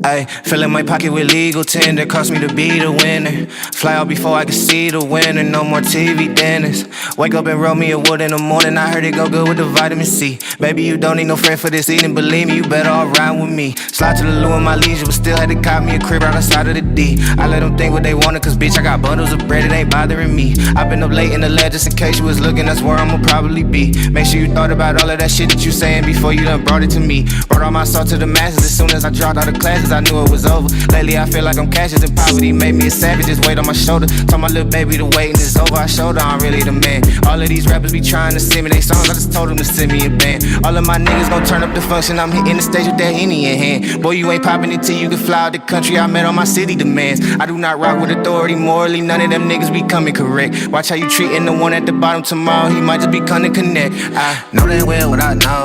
Ayy, filling my pocket with legal tender, cost me to be the winner. Fly out before I could see the winner, no more TV dinners. Wake up and roll me a wood in the morning, I heard it go good with the vitamin C. Baby, you don't need no friend for this eating, believe me, you better all ride with me. Slide to the loo in my leisure, but still had to cop me a crib right outside of the D. I let them think what they wanted, cause bitch, I got bundles of bread, it ain't bothering me. I've been up late in the lab just in case you was looking, that's where I'ma probably be. Make sure you thought about all of that shit that you saying before you done brought it to me. Brought all my salt to the masses as soon as I dropped out of classes, I knew it was over. Lately I feel like I'm cashes and poverty made me a savage, just weight on my shoulder. Told my little baby the waiting is over, I showed her I'm really the man. All of these rappers be trying to send me they songs, I just told them to send me a band. All of my niggas gon' turn up the function, I'm hitting the stage with that Henny in hand. Boy, you ain't popping it till you can fly out the country, I met on my city demands. I do not rock with authority morally, none of them niggas be coming correct. Watch how you treating the one at the bottom tomorrow, he might just be coming connect. I know that well what I know,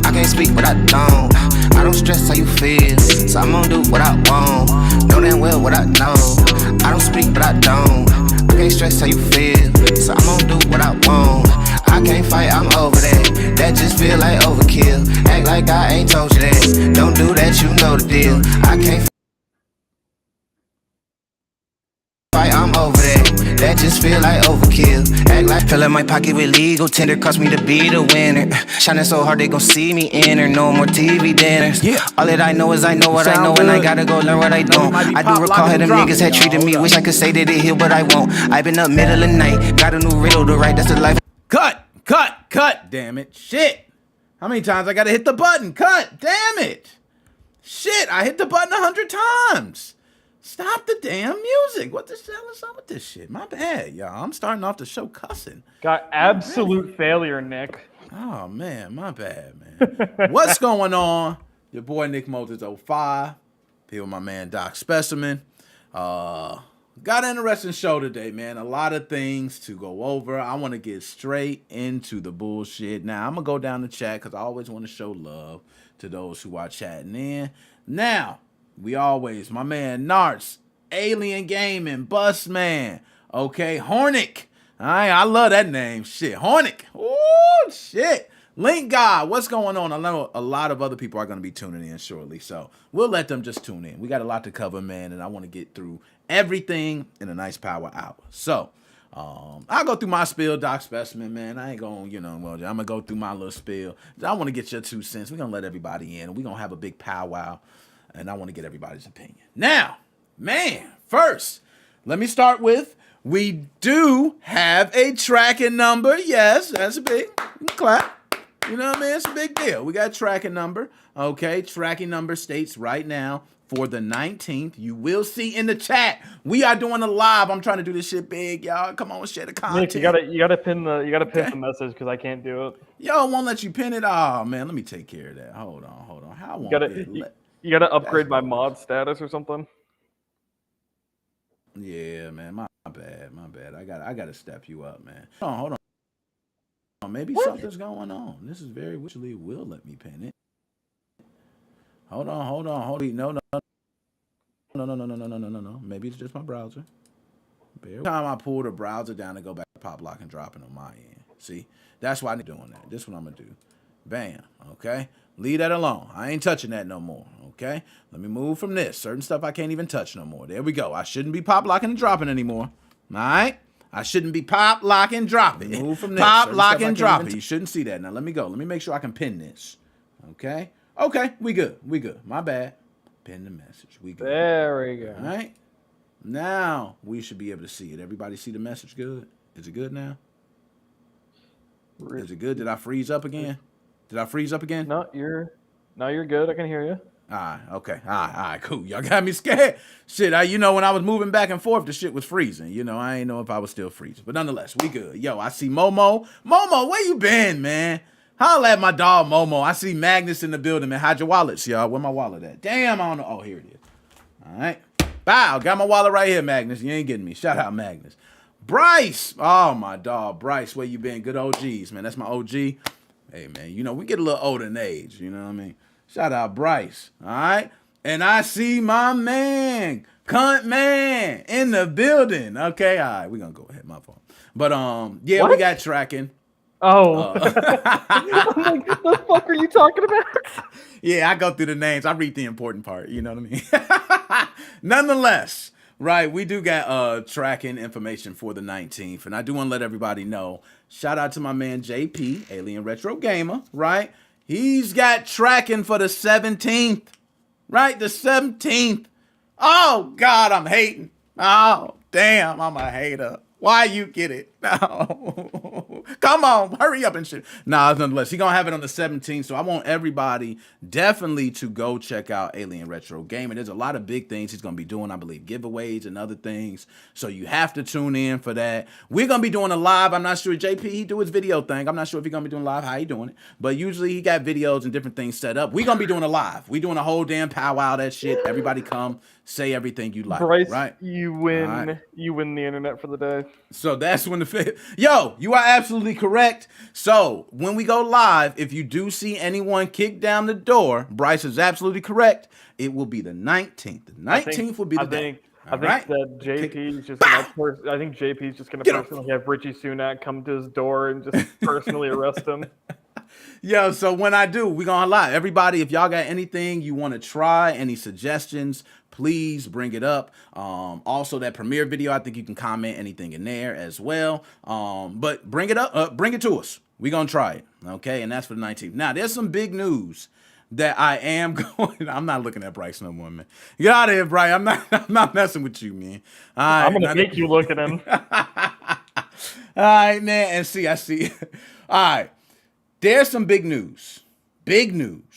I can't speak what I don't. I don't stress how you feel, so I'm gon' do what I want. Know damn well what I know, I don't speak but I don't. I can't stress how you feel, so I'm gon' do what I want. I can't fight, I'm over that, that just feel like overkill. Act like I ain't told you that, don't do that, you know the deal. I can't fight, I'm over that, that just feel like overkill. Act like filling my pocket with legal tender, cost me to be the winner. Shining so hard they gon' see me in her, no more TV dinners. Yeah. All that I know is I know what I know, and I gotta go learn what I don't. I do recall how them niggas had treated me, wish I could say that it healed, but I won't. I've been up middle of the night, got a new riddle to write, that's the life. Cut, damn it, shit. How many times I gotta hit the button? Cut, damn it. Shit, I hit the button 100 times. Stop the damn music. What the hell is up with this shit? My bad, y'all. I'm starting off the show cussing. Got absolute failure, Nick. Oh, man. My bad, man. What's going on? Your boy, Nick Moses 05. Here with my man, Doc Specimen. Got an interesting show today, man. A lot of things to go over. I want to get straight into the bullshit. Now, I'm going to go down the chat because I always want to show love to those who are chatting in. Now, we always, my man Narts, Alien Gaming, Busman, okay, Hornick. I love that name. Shit, Hornick. Oh, shit. Link God, what's going on? I know a lot of other people are going to be tuning in shortly, so we'll let them just tune in. We got a lot to cover, man, and I want to get through everything in a nice power hour. So, I'll go through my spiel, Doc Specimen, man. I ain't going, I'm going to go through my little spiel. I want to get your 2 cents. We're going to let everybody in, and we're going to have a big powwow, and I want to get everybody's opinion. Now, man, first, let me start with, we do have a tracking number. Yes, that's a big clap. You know what I mean? It's a big deal. We got a tracking number. Okay, tracking number states right now for the 19th. You will see in the chat. We are doing a live. I'm trying to do this shit big, y'all. Come on, share the content. Nick, you gotta pin the message because I can't do it. Yo, won't let you pin it. Oh man, let me take care of that. Hold on. How won't you gotta upgrade my mod status or something. Yeah, man. My bad. I gotta step you up, man. Hold on. Maybe something's going on. This is very wishly will let me pin it. Hold on. No. Maybe it's just my browser. Every time I pull the browser down and go back to pop lock and drop it on my end. See, that's why I'm doing that. This is what I'm gonna do. Bam. Okay. Leave that alone. I ain't touching that no more. Okay. Let me move from this. Certain stuff I can't even touch no more. There we go. I shouldn't be pop locking and dropping anymore. All right. I shouldn't be pop, lock, and dropping. Move from this. Pop, lock, and drop it. You shouldn't see that. Now, let me go. Let me make sure I can pin this. Okay? Okay, we good. My bad. Pin the message. We good. There we go. All right? Now, we should be able to see it. Everybody see the message good? Is it good now? Is it good? Did I freeze up again? No, you're good. I can hear you. All right, okay. All right, cool. Y'all got me scared. Shit, when I was moving back and forth, the shit was freezing. I ain't know if I was still freezing. But nonetheless, we good. Yo, I see Momo. Momo, where you been, man? Holla at my dog, Momo. I see Magnus in the building, man. Hide your wallets, y'all. Where my wallet at? Damn, I don't know. Oh, here it is. All right. Bow. Got my wallet right here, Magnus. You ain't getting me. Shout out, Magnus. Bryce. Oh, my dog. Bryce, where you been? Good OGs, man. That's my OG. Hey, man, we get a little older in age. You know what I mean? Shout out Bryce, all right? And I see my man, Cunt Man, in the building. Okay, all right, we're going to go ahead, my fault. But, yeah, What? we got tracking. Oh. I'm like, the fuck are you talking about? Yeah, I go through the names. I read the important part. You know what I mean? Nonetheless, right, we do got tracking information for the 19th. And I do want to let everybody know, shout out to my man JP, Alien Retro Gamer, right? He's got tracking for the 17th, right? The 17th. Oh, God, I'm hating. Oh, damn, I'm a hater. Why you get it? No. Come on, hurry up and shit. Nah, nonetheless, he gonna have it on the 17th. So I want everybody definitely to go check out Alien Retro Gaming. There's a lot of big things he's gonna be doing, I believe, giveaways and other things. So you have to tune in for that. We're gonna be doing a live. I'm not sure JP, he do his video thing. I'm not sure if he's gonna be doing live, how he doing it. But usually he got videos and different things set up. We're gonna be doing a live. We doing a whole damn powwow, that shit. Everybody come. Say everything you like, Bryce, right? You win. Right. You win the internet for the day. So that's when yo, you are absolutely correct. So when we go live, if you do see anyone kick down the door, Bryce is absolutely correct. It will be the 19th. The 19th will be the day. I think that JP is just gonna. I think JP is just gonna personally have Richie Sunak come to his door and just personally arrest him. Yo, so when I do, we gonna live. Everybody, if y'all got anything you want to try, any suggestions, please bring it up. Also, that premiere video, I think you can comment anything in there as well. But bring it up, bring it to us. We gonna try it, okay? And that's for the 19th. Now, there's some big news that I am going. I'm not looking at Bryce no more, man. Get out of here, Bryce. I'm not messing with you, man. I'm gonna make you look at him. All right, man. And I see. All right. There's some big news,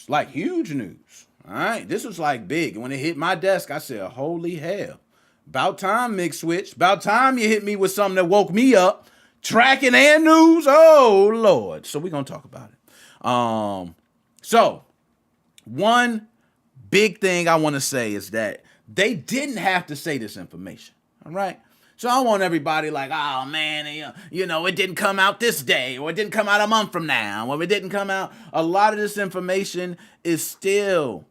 like huge news. All right, this was like big. And when it hit my desk, I said, holy hell. About time, Mig-Switch. About time you hit me with something that woke me up. Tracking and news. Oh, Lord. So we're going to talk about it. So one big thing I want to say is that they didn't have to say this information. All right. So I want everybody like, oh, man, it didn't come out this day, or it didn't come out a month from now, or it didn't come out. A lot of this information is still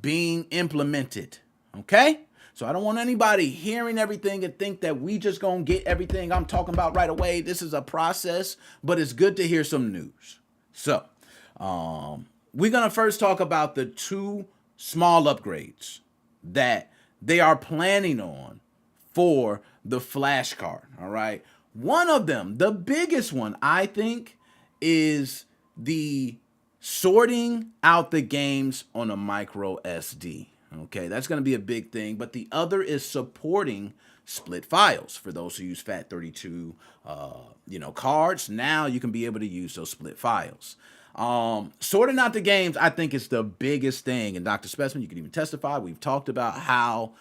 being implemented, okay? So I don't want anybody hearing everything and think that we just going to get everything I'm talking about right away. This is a process, but it's good to hear some news. So we're going to first talk about the 2 small upgrades that they are planning on for the flash card, all right? One of them, the biggest one, I think, is the sorting out the games on a micro SD, okay? That's going to be a big thing, but the other is supporting split files. For those who use FAT32, cards, now you can be able to use those split files. Sorting out the games, I think, is the biggest thing. And Dr. Specimen, you can even testify. We've talked about how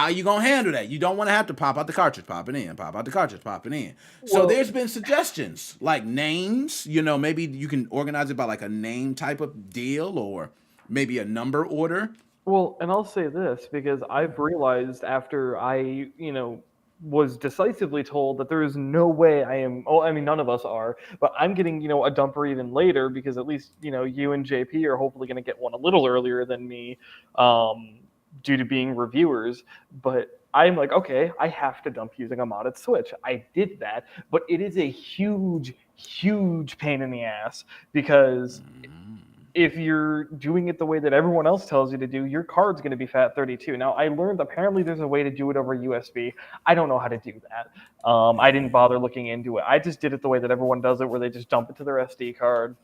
you gonna handle that. You don't want to have to pop out the cartridge, pop it in, pop out the cartridge, pop it in. So there's been suggestions like names, maybe you can organize it by like a name type of deal or maybe a number order. Well, and I'll say this because I've realized after I, was decisively told that there is no way I am, none of us are, but I'm getting, a dumper even later because at least, you and JP are hopefully going to get one a little earlier than me. Due to being reviewers, but I'm like, okay, I have to dump using a modded Switch. I did that, but it is a huge, huge pain in the ass because if you're doing it the way that everyone else tells you to do, your card's going to be FAT32. Now, I learned apparently there's a way to do it over USB. I don't know how to do that. I didn't bother looking into it. I just did it the way that everyone does it, where they just dump it to their SD card,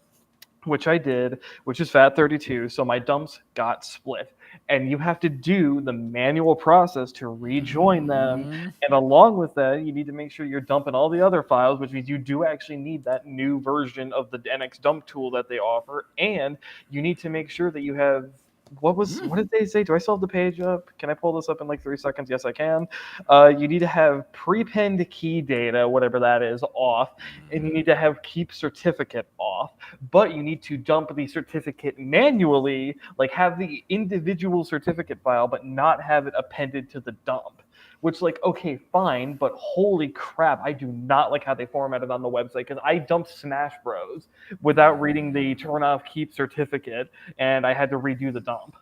which I did, which is FAT32. So my dumps got split. And you have to do the manual process to rejoin them. And along with that, you need to make sure you're dumping all the other files, which means you do actually need that new version of the NX dump tool that they offer. And you need to make sure that you have, what did they say? Do I still have the page up? Can I pull this up in like 3 seconds? Yes, I can. You need to have prepend key data, whatever that is, off. And you need to have keep certificate off. But you need to dump the certificate manually, like have the individual certificate file, but not have it appended to the dump. Which, like, okay, fine, but holy crap, I do not like how they formatted on the website because I dumped Smash Bros. Without reading the turn off keep certificate, and I had to redo the dump.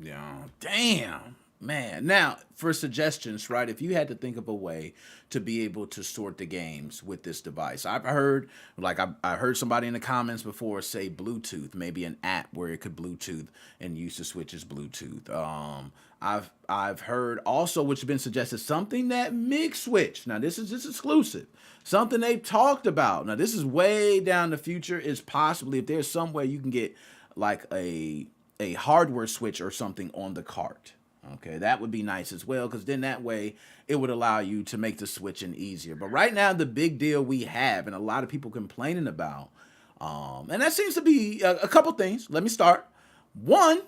Yeah, damn. Man, now for suggestions, right? If you had to think of a way to be able to sort the games with this device, I've heard, like I heard somebody in the comments before say Bluetooth, maybe an app where it could Bluetooth and use the Switch as Bluetooth. I've heard also, which has been suggested, something that Mig-Switch. Now this is just exclusive. Something they've talked about. Now this is way down the future. Is possibly if there's some way you can get like a hardware switch or something on the cart. Okay, that would be nice as well, because then that way it would allow you to make the switching easier. But right now, the big deal we have, and a lot of people complaining about, and that seems to be a couple things. Let me start. One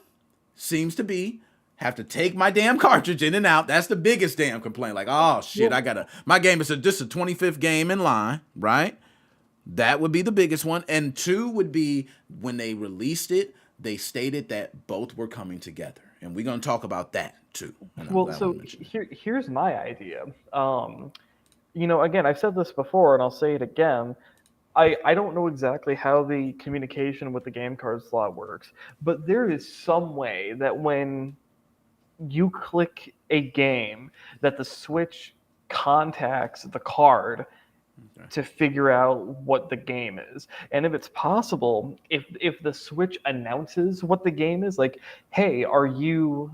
seems to be have to take my damn cartridge in and out. That's the biggest damn complaint. Like, oh shit, my game is just a 25th game in line, right? That would be the biggest one. And two would be when they released it, they stated that both were coming together. And we're going to talk about that too. Well, so here's my idea. Again, I've said this before and I'll say it again. I don't know exactly how the communication with the game card slot works, but there is some way that when you click a game that the Switch contacts the card to figure out what the game is. And if it's possible, if the Switch announces what the game is, like, hey, are you,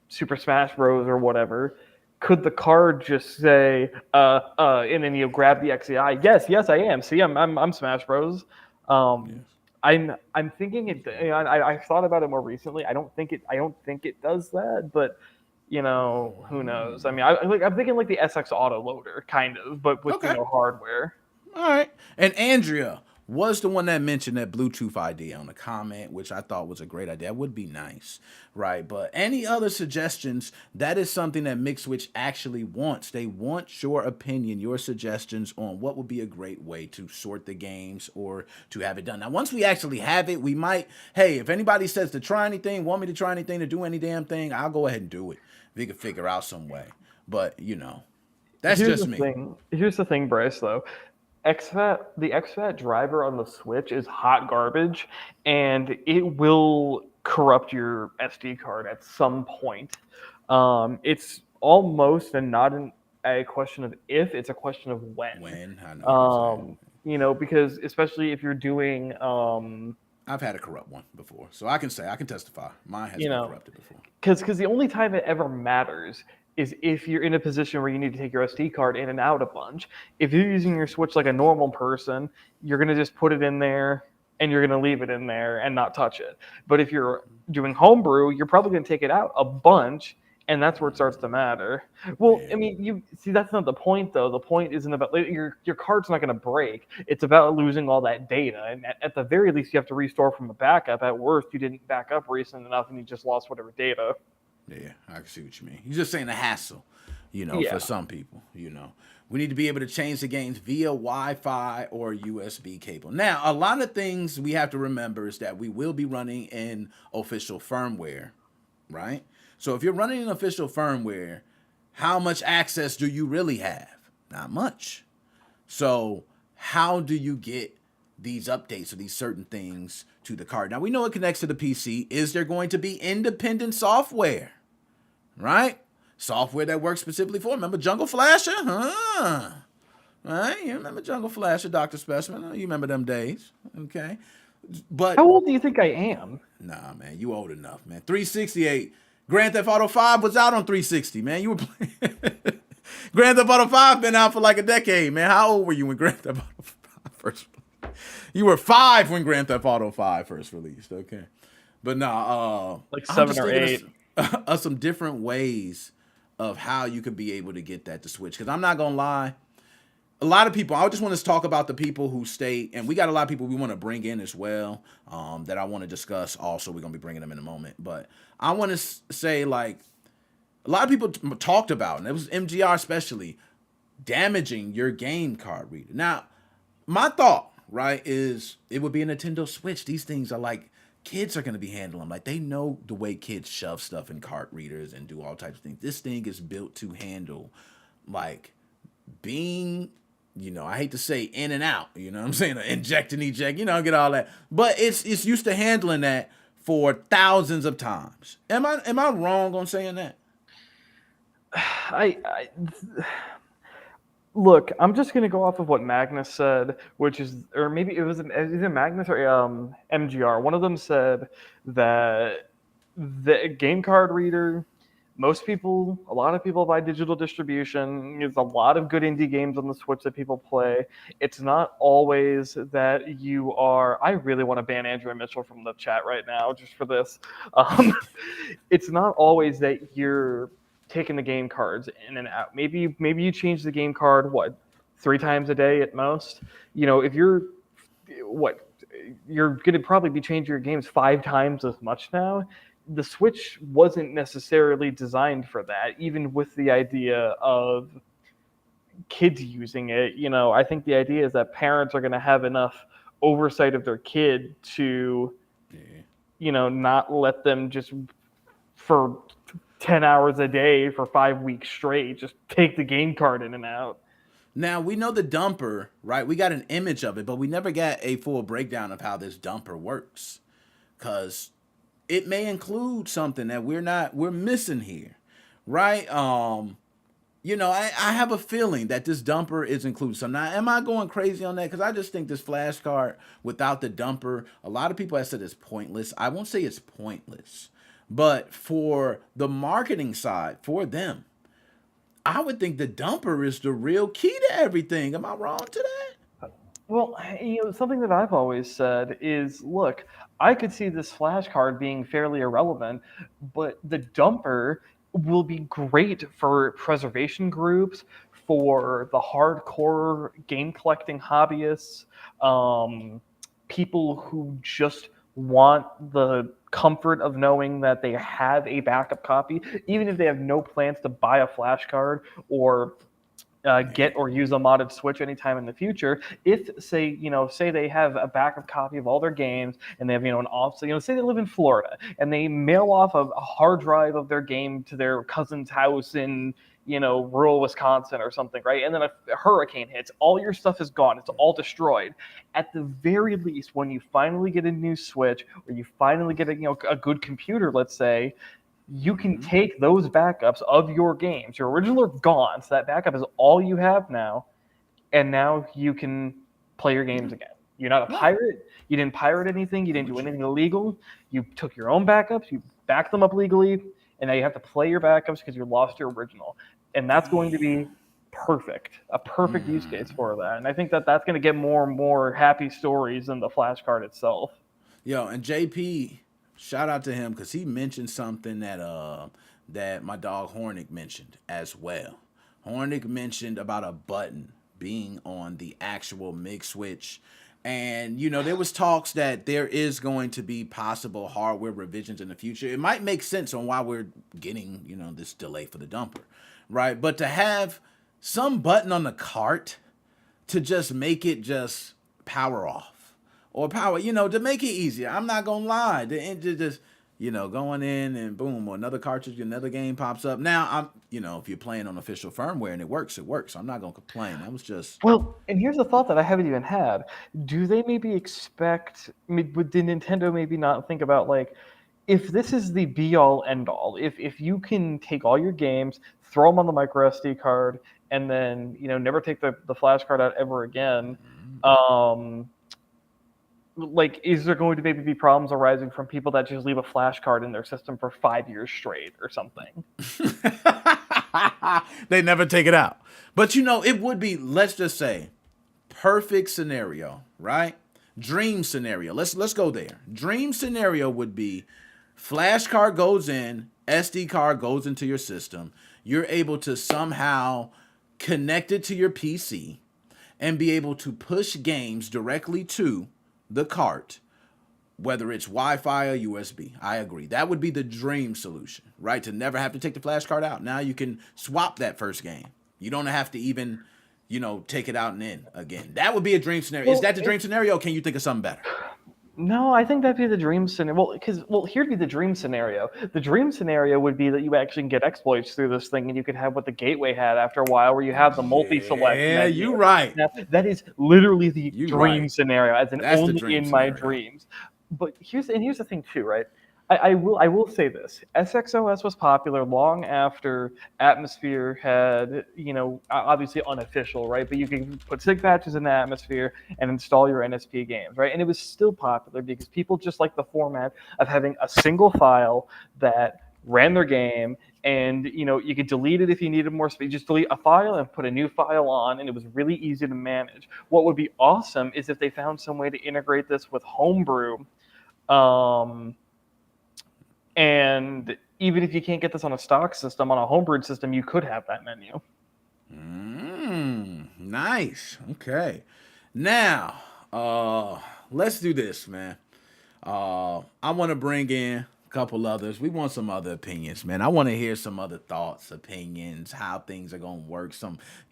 Super Smash Bros. Or whatever, could the card just say, and then you grab the XEI, yes, I am. See, I'm Smash Bros. Yes. I'm thinking it. I thought about it more recently. I don't think it does that, but who knows? I mean, I'm thinking like the SX Auto Loader, kind of, but with hardware. All right. And Andrea was the one that mentioned that Bluetooth idea on the comment, which I thought was a great idea. That would be nice, right? But any other suggestions, that is something that Mig-Switch actually wants. They want your opinion, your suggestions on what would be a great way to sort the games or to have it done. Now, once we actually have it, we might, hey, if anybody says to try anything, want me to try anything, to do any damn thing, I'll go ahead and do it. We could figure out some way. But, that's Here's just me. Here's the thing, Bryce, though. The XFAT driver on the Switch is hot garbage, and it will corrupt your SD card at some point. It's almost and not a question of if, it's a question of when. When, I know. Because especially if you're doing... I've had a corrupt one before, so I can testify. Mine has been corrupted before. Because the only time it ever matters is if you're in a position where you need to take your SD card in and out a bunch. If you're using your Switch like a normal person, you're going to just put it in there and you're going to leave it in there and not touch it. But if you're doing homebrew, you're probably going to take it out a bunch, and that's where it starts to matter. Well, I mean, you see, that's not the point, though. The point isn't about your card's not going to break. It's about losing all that data. And at the very least, you have to restore from a backup. At worst, you didn't back up recent enough and you just lost whatever data. Yeah, I can see what you mean. You're just saying a hassle, for some people, We need to be able to change the games via Wi-Fi or USB cable. Now, a lot of things we have to remember is that we will be running in official firmware, right? So if you're running in official firmware, how much access do you really have? Not much. So how do you get these updates or these certain things to the card? Now, we know it connects to the PC. Is there going to be independent software? Right? Software that works specifically for it. Remember Jungle Flasher? Right? You remember Jungle Flasher, Dr. Specimen? You remember them days. Okay. But how old do you think I am? Nah, man, you old enough, man. 368. Grand Theft Auto 5 was out on 360, man. You were playing. Grand Theft Auto 5 been out for like a decade, man. How old were you when Grand Theft Auto 5 first released? You were 5 when Grand Theft Auto 5 first released, okay. But nah, like 7 or 8. Of some different ways of how you could be able to get that to switch. Because I'm not going to lie, a lot of people, I just want to talk about the people who stay, and we got a lot of people we want to bring in as well, that I want to discuss also. We're going to be bringing them in a moment. But I want to say, like, a lot of people talked about, and it was MGR especially, damaging your game card reader. Now, my thought, right, is it would be a Nintendo Switch. These things are like, kids are going to be handling them. Like, they know the way kids shove stuff in card readers and do all types of things. This thing is built to handle, like, being, I hate to say in and out, you know what I'm saying? Inject and eject, get all that. But it's used to handling that for thousands of times. Am I wrong on saying that? I look. I'm just gonna go off of what Magnus said, which is, or maybe it was either Magnus or MGR. One of them said that the game card reader. A lot of people buy digital distribution. There's a lot of good indie games on the Switch that people play. It's not always that you are. I really want to ban Andrew and Mitchell from the chat right now just for this. It's not always that you're taking the game cards in and out. Maybe you change the game card 3 times a day at most. If you're you're going to probably be changing your games 5 times as much now. The Switch wasn't necessarily designed for that, even with the idea of kids using it. I think the idea is that parents are going to have enough oversight of their kid to, not let them just for 10 hours a day for 5 weeks straight, just take the game card in and out. Now, we know the dumper, right? We got an image of it, but we never got a full breakdown of how this dumper works. Because it may include something that we're missing here, right? I have a feeling that this dumper is included. So now, am I going crazy on that? Because I just think this flashcard without the dumper, a lot of people have said it's pointless. I won't say it's pointless, but for the marketing side, for them, I would think the dumper is the real key to everything. Am I wrong to that? Well, something that I've always said is, look, I could see this flashcard being fairly irrelevant, but the dumper will be great for preservation groups, for the hardcore game collecting hobbyists, people who just want the comfort of knowing that they have a backup copy, even if they have no plans to buy a flashcard or get or use a modded Switch anytime in the future. If say they have a backup copy of all their games and they have an offset, say they live in Florida and they mail off a hard drive of their game to their cousin's house in rural Wisconsin or something, right? And then a hurricane hits, all your stuff is gone, it's all destroyed. At the very least, when you finally get a new Switch or you finally get a good computer, let's say, you can take those backups of your games. Your original are gone, so that backup is all you have now, and now you can play your games again. You're not a pirate. You didn't pirate anything. You didn't do anything illegal. You took your own backups. You backed them up legally, and now you have to play your backups because you lost your original. And that's going to be a perfect use case for that. And I think that that's going to get more and more happy stories than the flashcard itself. Yo, and JP, shout out to him because he mentioned something that my dog Hornick mentioned as well. Hornick mentioned about a button being on the actual Mig-Switch. And, there was talks that there is going to be possible hardware revisions in the future. It might make sense on why we're getting, this delay for the dumper, right? But to have some button on the cart to just make it just power off. Or power, to make it easier. I'm not going to lie. To just, going in and boom, another cartridge, another game pops up. Now, if you're playing on official firmware and it works, it works. I'm not going to complain. That was just... Well, and here's a thought that I haven't even had. Do they maybe expect, did Nintendo maybe not think about, if this is the be-all, end-all, if you can take all your games, throw them on the micro SD card, and then, never take the flash card out ever again, is there going to maybe be problems arising from people that just leave a flash card in their system for 5 years straight or something? They never take it out. But, it would be, let's just say, perfect scenario, right? Dream scenario. Let's go there. Dream scenario would be flash card goes in, SD card goes into your system. You're able to somehow connect it to your PC and be able to push games directly to the cart, whether it's Wi-Fi or USB. I agree. That would be the dream solution, right? To never have to take the flash card out. Now you can swap that first game. You don't have to even, take it out and in again. That would be a dream scenario. Is that the dream scenario, or can you think of something better? No, I think that'd be the dream scenario. Here'd be the dream scenario. The dream scenario would be that you actually can get exploits through this thing, and you could have what the Gateway had after a while, where you have the multi-select. Yeah, you're right. Now, that is literally the dream scenario, as in only in my dreams. But here's the thing too, right? I will say this: SXOS was popular long after Atmosphere had, obviously unofficial, right? But you can put sig patches in the Atmosphere and install your NSP games, right? And it was still popular because people just like the format of having a single file that ran their game, and you could delete it if you needed more space. Just delete a file and put a new file on, and it was really easy to manage. What would be awesome is if they found some way to integrate this with Homebrew. um, and even if you can't get this on a stock system, on a homebrewed system, you could have that menu. Nice. Okay. Now, let's do this, man. I want to bring in a couple others. We want some other opinions, man. I want to hear some other thoughts, opinions, how things are going to work.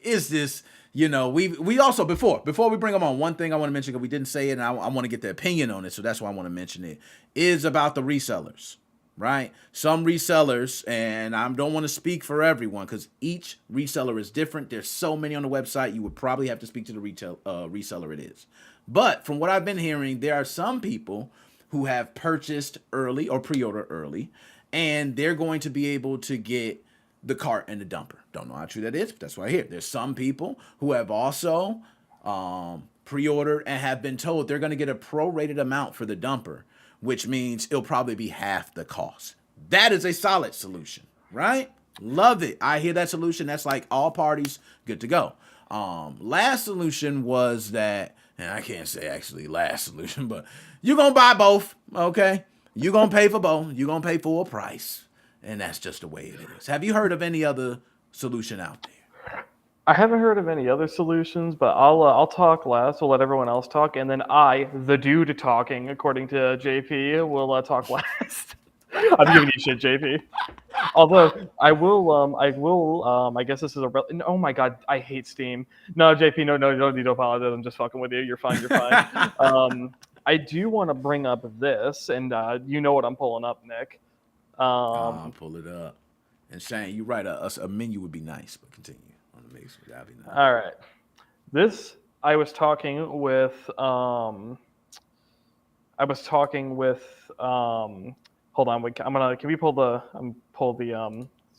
Is this, we also, before we bring them on, one thing I want to mention, because we didn't say it, and I want to get their opinion on it, so that's why I want to mention it, is about the resellers. Right? Some resellers, and I don't want to speak for everyone because each reseller is different. There's so many on the website. You would probably have to speak to the reseller it is. But from what I've been hearing, there are some people who have purchased early or pre-order early, and they're going to be able to get the cart and the dumper. Don't know how true that is, but that's what I hear. There's some people who have also pre-ordered and have been told they're going to get a prorated amount for the dumper, which means it'll probably be half the cost. That is a solid solution, right? Love it. I hear that solution. That's like all parties good to go. Last solution was that, and I can't say actually last solution, but you're going to buy both, okay? You're going to pay for both. You're going to pay full price, and that's just the way it is. Have you heard of any other solution out there? I haven't heard of any other solutions, but I'll talk last. We'll let everyone else talk, and then I, the dude talking, according to JP, will talk last. I'm giving you shit, JP. Although I guess this is oh my god, I hate Steam. No, JP, no, you don't need to apologize. I'm just fucking with you. You're fine. I do want to bring up this, and you know what I'm pulling up, Nick. Pull it up. And Shane, you're right. A menu would be nice, but continue on the mix. That'd be nice. All right. This I was talking with hold on, wait, can we pull the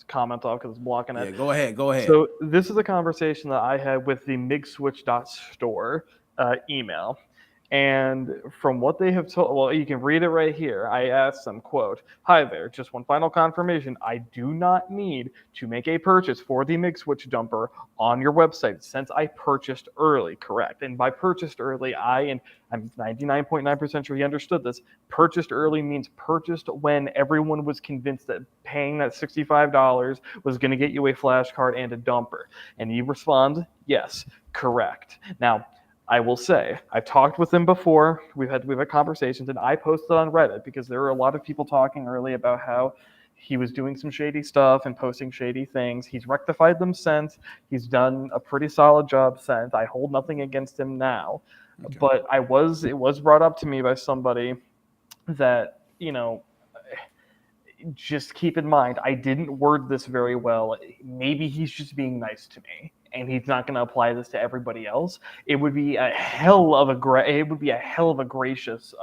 comment off because it's blocking it. Yeah, go ahead. So this is a conversation that I had with the Mig-Switch.store email. And from what they have told, well, you can read it right here. I asked them, quote, "Hi there, just one final confirmation. I do not need to make a purchase for the Mig-Switch dumper on your website since I purchased early," correct? And by purchased early, and I'm 99.9% sure he understood this, purchased early means purchased when everyone was convinced that paying that $65 was going to get you a flash card and a dumper. And you respond, yes, correct. Now, I will say, I've talked with him before. We've had conversations, and I posted on Reddit because there were a lot of people talking early about how he was doing some shady stuff and posting shady things. He's rectified them since. He's done a pretty solid job since. I hold nothing against him now. Okay. But it was brought up to me by somebody that, just keep in mind, I didn't word this very well. Maybe he's just being nice to me, and he's not going to apply this to everybody else. It would be a hell of a gracious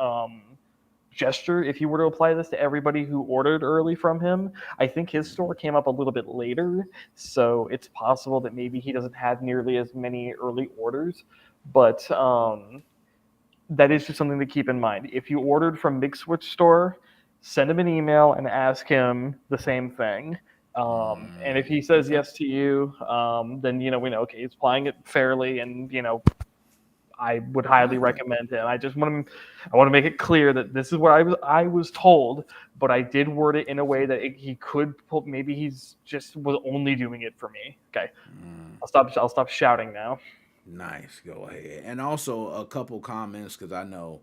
gesture if you were to apply this to everybody who ordered early from him. I think his store came up a little bit later, so it's possible that maybe he doesn't have nearly as many early orders. But that is just something to keep in mind. If you ordered from Mig-Switch store, send him an email and ask him the same thing. And if he says yes to you, then we know, okay, he's applying it fairly, and I would highly recommend him. I want to make it clear that this is what I was told, but I did word it in a way that he could pull. Maybe he's just was only doing it for me. Okay, I'll stop shouting now. Nice, go ahead. And also a couple comments because I know.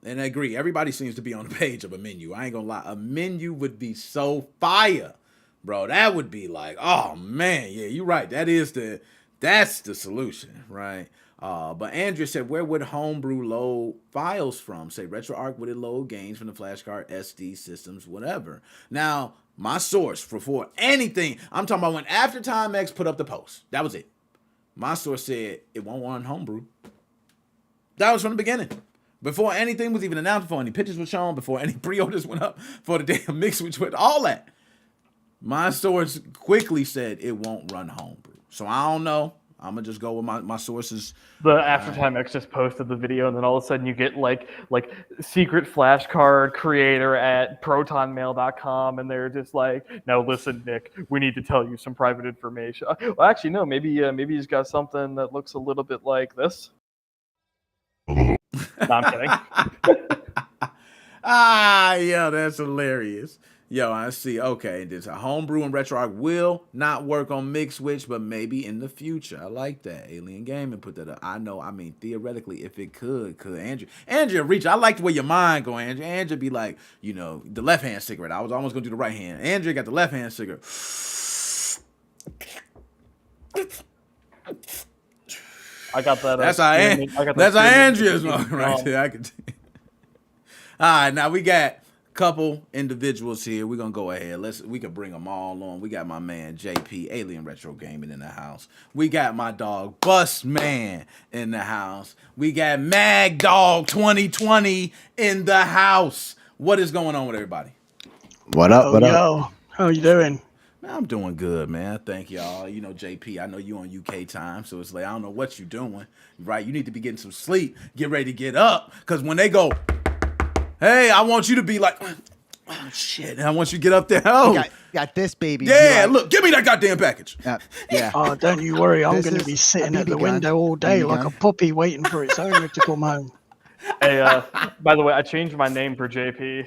And I agree. Everybody seems to be on the page of a menu. I ain't gonna lie. A menu would be so fire, bro. That would be like, oh man, yeah, you're right. That's the solution, right? But Andrea said, where would Homebrew load files from? Say RetroArch, would it load games from the flash card, SD systems, whatever? Now, my source for anything, I'm talking about when After Time X put up the post. That was it. My source said it won't run Homebrew. That was from the beginning. Before anything was even announced, before any pictures were shown, before any pre-orders went up, for the damn Mig-Switch with all that, my source quickly said it won't run homebrew. So I don't know. I'm gonna just go with my sources. The Aftertime X just posted the video, and then all of a sudden you get like secret flashcard creator at protonmail.com, and they're just like, "Now listen, Nick, we need to tell you some private information." Well, actually, no. Maybe he's got something that looks a little bit like this. No, I'm kidding. Yeah, that's hilarious. Yo, I see. Okay, this a homebrew and RetroArch will not work on Mig-Switch, but maybe in the future. I like that. Alien Gaming put that up. I know. I mean, theoretically, if it could Andrea reach. I like the way your mind go, Andrea. Andrea be like, you know, the left hand cigarette. I was almost gonna do the right hand. Andrea got the left hand cigarette. I got that. That's how Andrea's right there. I could. All right, now we got couple individuals here. We're gonna go ahead. We can bring them all on. We got my man JP, Alien Retro Gaming, in the house. We got my dog Bus Man in the house. We got Mag Dog 2020 in the house. What is going on with everybody? What up? What up? Yo, how you doing? Man, I'm doing good, man. Thank y'all. You know, JP, I know you on UK time, so it's like I don't know what you doing. Right? You need to be getting some sleep. Get ready to get up, because when they go, hey, I want you to be like, oh, shit. And I want you to get up there. Oh, got this, baby. Yeah, look, give me that goddamn package. Yeah. Oh, don't you worry. I'm going to be sitting at the window all day like a puppy waiting for its owner to come home. Hey, by the way, I changed my name for JP.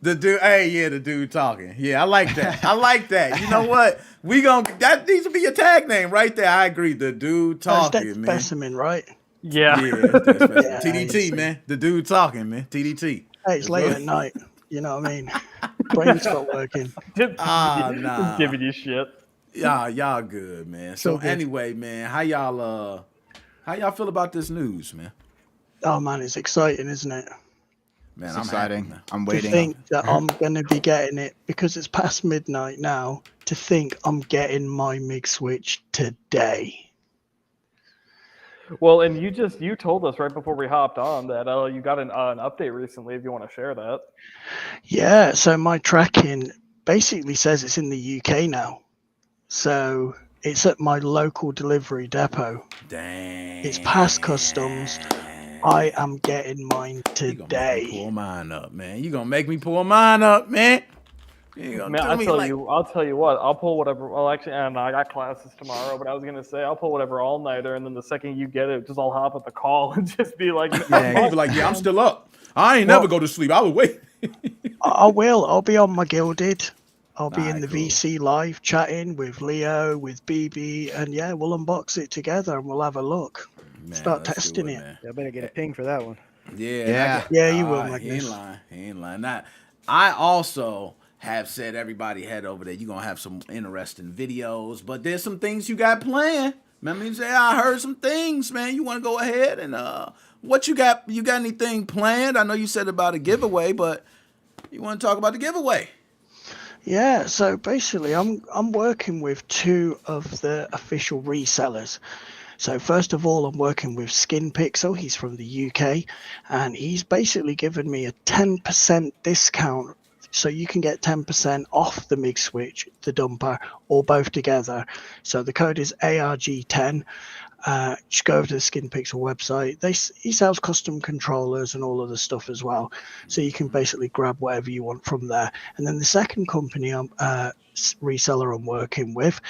The dude talking. Yeah, I like that. I like that. You know what? That needs to be your tag name right there. I agree. The dude talking, That's man. Specimen, right? Yeah. TDT, man. The dude talking, man. TDT. Hey, it's late at night. You know what I mean? Brain's not working. Nah. Giving you shit. Y'all good, man. So good. Anyway, man, how y'all feel about this news, man? Oh man, it's exciting, isn't it? Man, It's I'm exciting. happy, man. I'm To waiting. think that I'm going to be getting it because it's past midnight now. To think I'm getting my Mig-Switch today. Well, and you told us right before we hopped on that you got an update recently. If you want to share that. Yeah, so my tracking basically says it's in the UK now. So it's at my local delivery depot. Dang. It's past customs. I am getting mine You gonna make me today. pull mine up, man. You gonna make me pull mine up, man. You gonna Man, do I'll me tell like- you. I'll tell you what. I'll pull whatever. Well, actually, I don't know. I got classes tomorrow, but I was gonna say I'll pull whatever all nighter, and then the second you get it, just I'll hop at the call and just be like, Yeah, you be like, yeah, I'm still up. I ain't never go to sleep. I was wait. I will. I'll be on my Gilded. I'll be in Alright, the cool. VC live chatting with Leo, with BB, and yeah, we'll unbox it together and we'll have a look. Man, Start let's do testing it. man. I better get a ping for that one. Yeah. Yeah, you will, He Magnus. ain't lying. He ain't lying. Now, I also have said everybody head over there. You're gonna have some interesting videos, but there's some things you got planned. Remember you say I heard some things, man. You want to go ahead and what you got? You got anything planned? I know you said about a giveaway, but you want to talk about the giveaway? Yeah, so basically I'm working with two of the official resellers. So first of all, I'm working with Skin Pixel. He's from the UK, and he's basically given me a 10% discount. So you can get 10% off the Mig-Switch, the dumper, or both together. So the code is ARG10. Just go over to the Skin Pixel website. He sells custom controllers and all other stuff as well. So you can basically grab whatever you want from there. And then the second company reseller I'm working with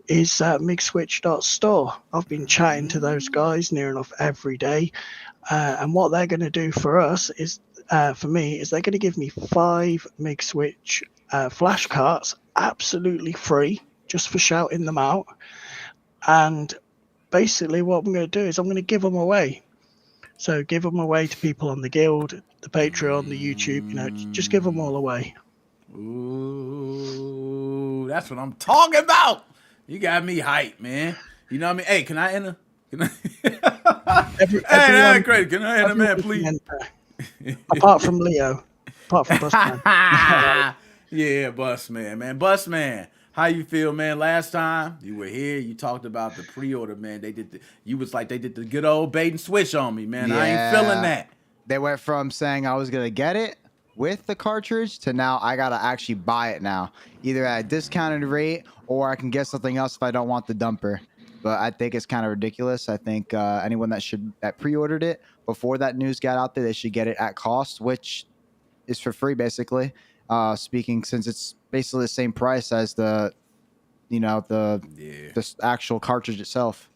is Mig-Switch.store. I've been chatting to those guys near enough every day. And what they're going to do for us is, for me, is they're going to give me 5 Mig-Switch flash carts absolutely free just for shouting them out. And basically what I'm going to do is I'm going to give them away. So give them away to people on the Guild, the Patreon, the YouTube, just give them all away. Ooh, that's what I'm talking about. You got me hyped, man. You know what I mean? Hey, can I enter? Can I... Hey, great. Can I enter, man, please? Apart from Leo. Apart from Busman. Yeah, Busman, man. Busman, How you feel, man? Last time you were here, you talked about the pre-order, man. You was like they did the good old bait and switch on me, man. I ain't feeling that. They went from saying I was gonna get it with the cartridge to now I gotta actually buy it now, either at a discounted rate or I can get something else if I don't want the dumper. But I think it's kind of ridiculous. I think anyone that pre-ordered it before that news got out there, they should get it at cost, which is for free basically. Speaking since it's basically the same price as the actual cartridge itself.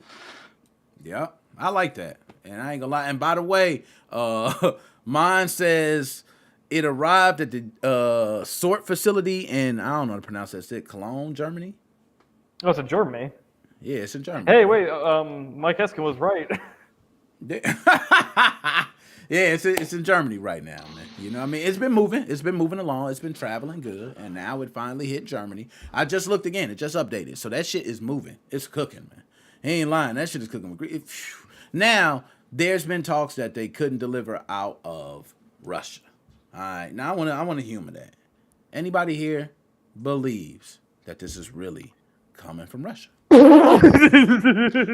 Yeah, I like that, and I ain't gonna lie. And by the way, mine says it arrived at the sort facility in, I don't know how to pronounce that. Is it Cologne, Germany? Oh, it's in Germany. Yeah, it's in Germany. Hey, wait, Mike Eskin was right. Yeah, it's in Germany right now, man. You know what I mean? It's been moving. It's been moving along. It's been traveling good. And now it finally hit Germany. I just looked again. It just updated. So that shit is moving. It's cooking, man. He ain't lying. That shit is cooking. Now, there's been talks that they couldn't deliver out of Russia. All right. Now, I want to humor that. Anybody here believes that this is really coming from Russia?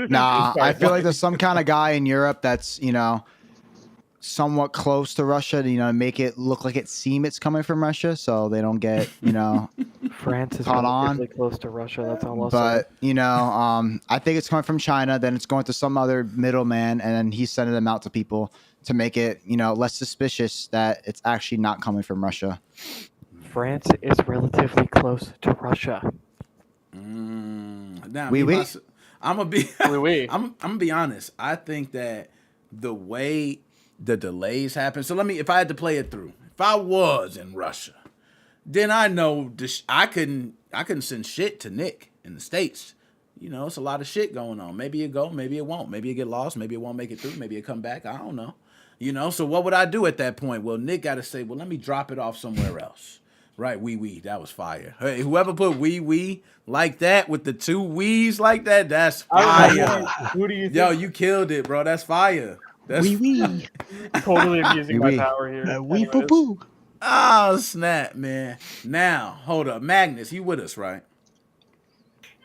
Nah, I feel like there's some kind of guy in Europe that's, somewhat close to Russia to, make it look like it's coming from Russia so they don't get, France is caught on. relatively close to Russia. That's all I'll say. But, I think it's coming from China. Then it's going to some other middleman, and then he's sending them out to people to make it, less suspicious that it's actually not coming from Russia. France is relatively close to Russia. Now, Oui. I'm gonna be Oui. I'm gonna be honest. I think that the way the delays happen. So if I had to play it through, if I was in Russia, then I know I couldn't send shit to Nick in the States. It's a lot of shit going on. Maybe it go, maybe it won't. Maybe it get lost. Maybe it won't make it through. Maybe it come back. I don't know. So what would I do at that point? Well, Nick got to say, well, let me drop it off somewhere else. Right, wee, that was fire. Hey, whoever put wee like that with the two wees like that, that's fire. Who do you think? Yo, you killed it, bro. That's fire. That's Wee. Totally abusing my Oui. power here. Wee Anyways. boo boo. Oh, snap, man. Now, hold up. Magnus, you with us, right?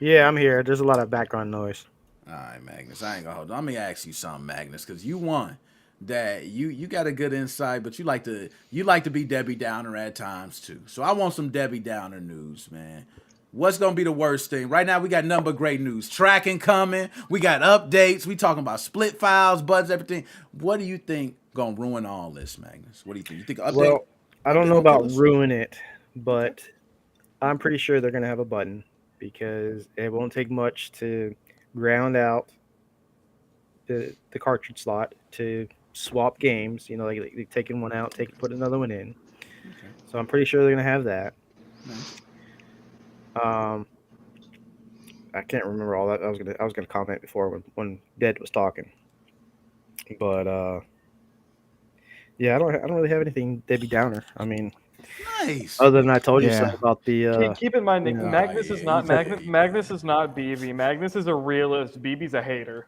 Yeah, I'm here. There's a lot of background noise. All right, Magnus. I ain't gonna hold on. Let me ask you something, Magnus, because you won. That you got a good insight, but you like to be Debbie Downer at times too. So I want some Debbie Downer news, man. What's gonna be the worst thing? Right now we got nothing but great news. Tracking coming. We got updates. We talking about split files, buds, everything. What do you think gonna ruin all this, Magnus? What do you think? You think update? Well, I don't know about us? ruin it, but I'm pretty sure they're going to have a button because it won't take much to ground out the cartridge slot to swap games. Like taking one out, put another one in. Okay. So I'm pretty sure they're going to have that. Nice. I can't remember all that. I was gonna comment before when Dead was talking, but yeah, I don't really have anything Debbie Downer. I mean, Nice. other than I told you Yeah. something about the. Keep in mind, Nick, Nah, Magnus is yeah, not he's a Magnus. hater. Magnus is not BB. Magnus is a realist. BB's a hater.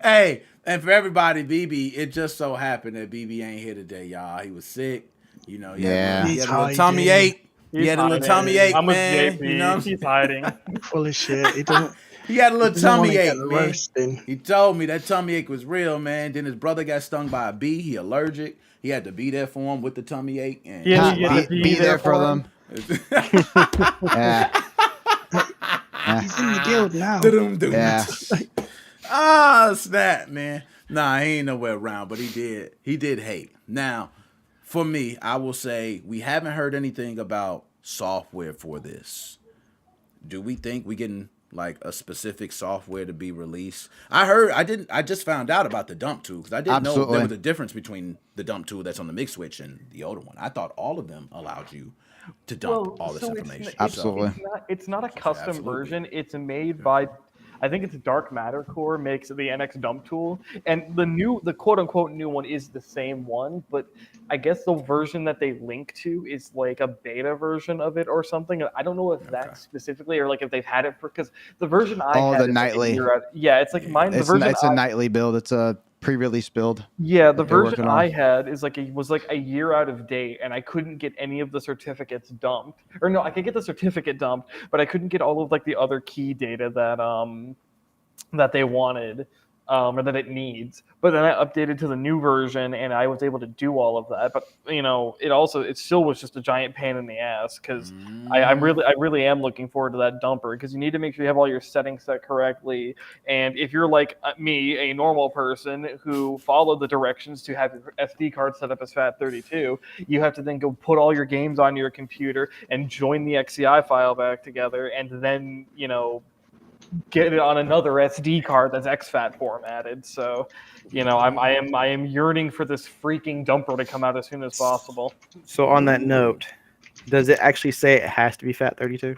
Hey, and for everybody, BB, it just so happened that BB ain't here today, y'all. He was sick. He Yeah. had a He's little tummy hiding. ache. He had a little hiding. tummy ache, I'm with man. JP. He's hiding. Full of shit. He doesn't. He had a little doesn't wanna tummy get ache, man. roasting. He told me that tummy ache was real, man. Then his brother got stung by a bee. He allergic. He had to be there for him with the tummy ache. And He had Ha- to get be, the be bee there for them. Yeah. He's in the guild now. Doo-dum-dum. Yeah. Ah, snap, man. Nah, he ain't nowhere around, but he did hate. Now, for me, I will say we haven't heard anything about software for this. Do we think we getting like a specific software to be released? I just found out about the dump tool because I didn't know Absolutely. there was a difference between the dump tool that's on the Mig-Switch and the older one. I thought all of them allowed you to dump all this information. Absolutely. It's not a custom Absolutely. version. It's made by, I think it's Dark Matter Core makes the NX dump tool, and the quote unquote new one is the same one, but I guess the version that they link to is like a beta version of it or something. I don't know if that's specifically or like if they've had it for, because the version I Oh, had the is like a nightly. year out- yeah, it's like mine. The It's version a nightly build. It's a pre-release build. Yeah, the that they're version working on. I had was like a year out of date, and I couldn't get any of the certificates dumped. Or no, I could get the certificate dumped, but I couldn't get all of like the other key data that they wanted, or that it needs. But then I updated to the new version, and I was able to do all of that. But it still was just a giant pain in the ass because I really am looking forward to that dumper because you need to make sure you have all your settings set correctly. And if you're like me, a normal person who followed the directions to have your SD card set up as FAT32, you have to then go put all your games on your computer and join the XCI file back together, and then get it on another SD card that's exFAT formatted. So, I am yearning for this freaking dumper to come out as soon as possible. So on that note, does it actually say it has to be FAT32?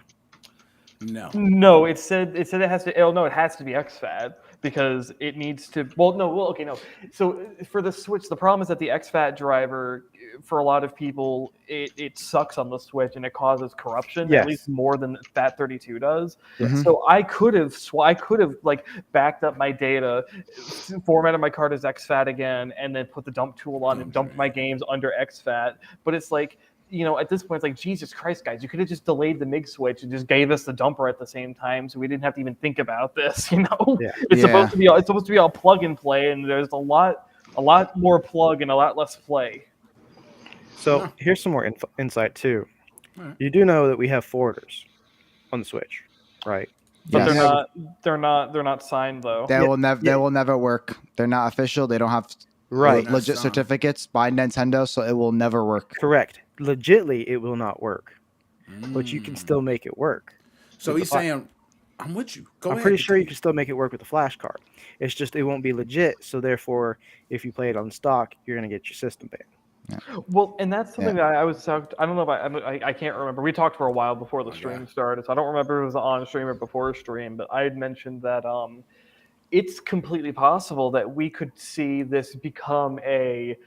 No. No, it said it has to. Oh no, it has to be exFAT because it needs to. Well, no. Well, okay, no. So for the Switch, the problem is that the exFAT driver, for a lot of people, it sucks on the Switch and it causes corruption Yes. at least more than FAT32 does. Mhm. So I could have like backed up my data, formatted my card as exFAT again, and then put the dump tool on and dumped my games under exFAT. But it's like, at this point, it's like, Jesus Christ, guys, you could have just delayed the Mig-Switch and just gave us the dumper at the same time, so we didn't have to even think about this. Yeah. It's supposed to be all plug and play, and there's a lot more plug and a lot less play. So here's some more insight too. Alright. You do know that we have forwarders on the Switch, right? But Yes. they're not signed though. They will never work. They're not official. They don't have Right. legit That's, certificates by Nintendo, so it will never work. Correct. Legitly, it will not work, but you can still make it work. So with he's the fi- saying, I'm with you. Go I'm ahead. pretty sure you continue. can still make it work with a flash card. It's just it won't be legit. So therefore, if you play it on stock, you're gonna get your system banned. Well, and that's something that I was talked. I don't know if I can't remember. We talked for a while before the stream started, so I don't remember if it was on stream or before stream. But I had mentioned that it's completely possible that we could see this become a.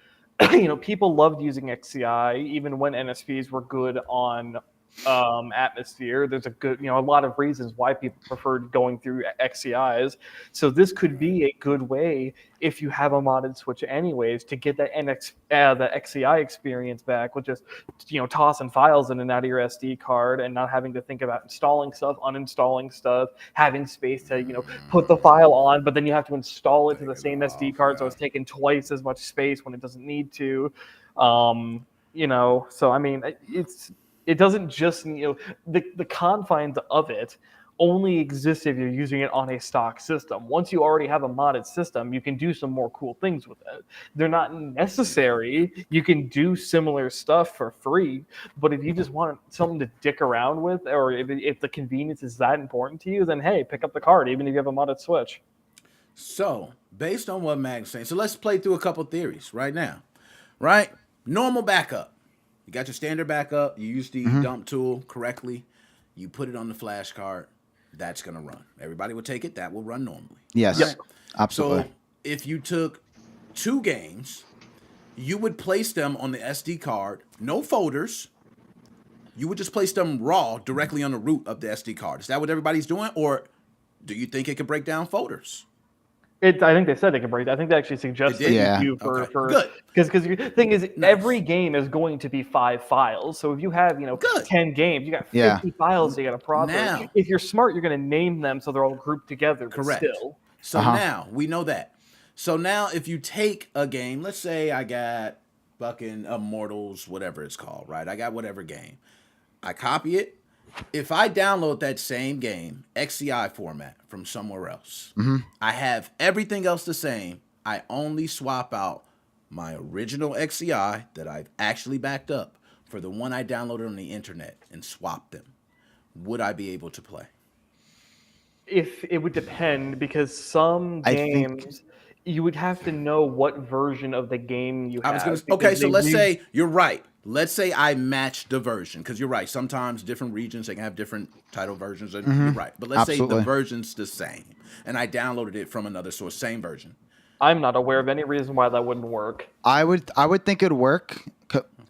People loved using XCI even when NSPs were good on atmosphere. There's a lot of reasons why people preferred going through XCIs. So this could be a good way, if you have a modded Switch anyways, to get that the XCI experience back with just tossing files in and out of your SD card and not having to think about installing stuff, uninstalling stuff, having space to put the file on, but then you have to install it to the same SD card, so it's taking twice as much space when it doesn't need to. So I mean, it doesn't just the confines of it only exist if you're using it on a stock system. Once you already have a modded system, you can do some more cool things with it. They're not necessary. You can do similar stuff for free, but if you just want something to dick around with, or if the convenience is that important to you, then hey, pick up the card, even if you have a modded Switch. So, based on what Mag's saying, so let's play through a couple theories right now. Right? Normal backup. You got your standard backup. You use the dump tool correctly. You put it on the flash card. That's going to run. Everybody will take it. That will run normally. Yes, Right? absolutely. So if you took 2 games, you would place them on the SD card. No folders. You would just place them raw directly on the root of the SD card. Is that what everybody's doing? Or do you think it could break down folders? I think they said they can break. I think they actually suggested Yeah. you for Okay, good. because the thing is, every game is going to be 5 files. So if you have Good. 10 games, you got 50 Yeah. files you got to process. Now- If you're smart, you're going to name them so they're all grouped together. But Correct. still, So now we know that. So now if you take a game, let's say I got fucking Immortals, whatever it's called, right? I got whatever game. I copy it. If I download that same game, XCI format from somewhere else, I have everything else the same. I only swap out my original XCI that I've actually backed up for the one I downloaded on the internet and swap them. Would I be able to play? if it would depend, because some I think- games you would have to know what version of the game you I have. was going to. because Okay, so they let's re- say you're right. Let's say I match the version, because you're right. Sometimes different regions they can have different title versions, and you're right. But let's say Absolutely. the version's the same, and I downloaded it from another source, same version. I'm not aware of any reason why that wouldn't work. I would think it'd work.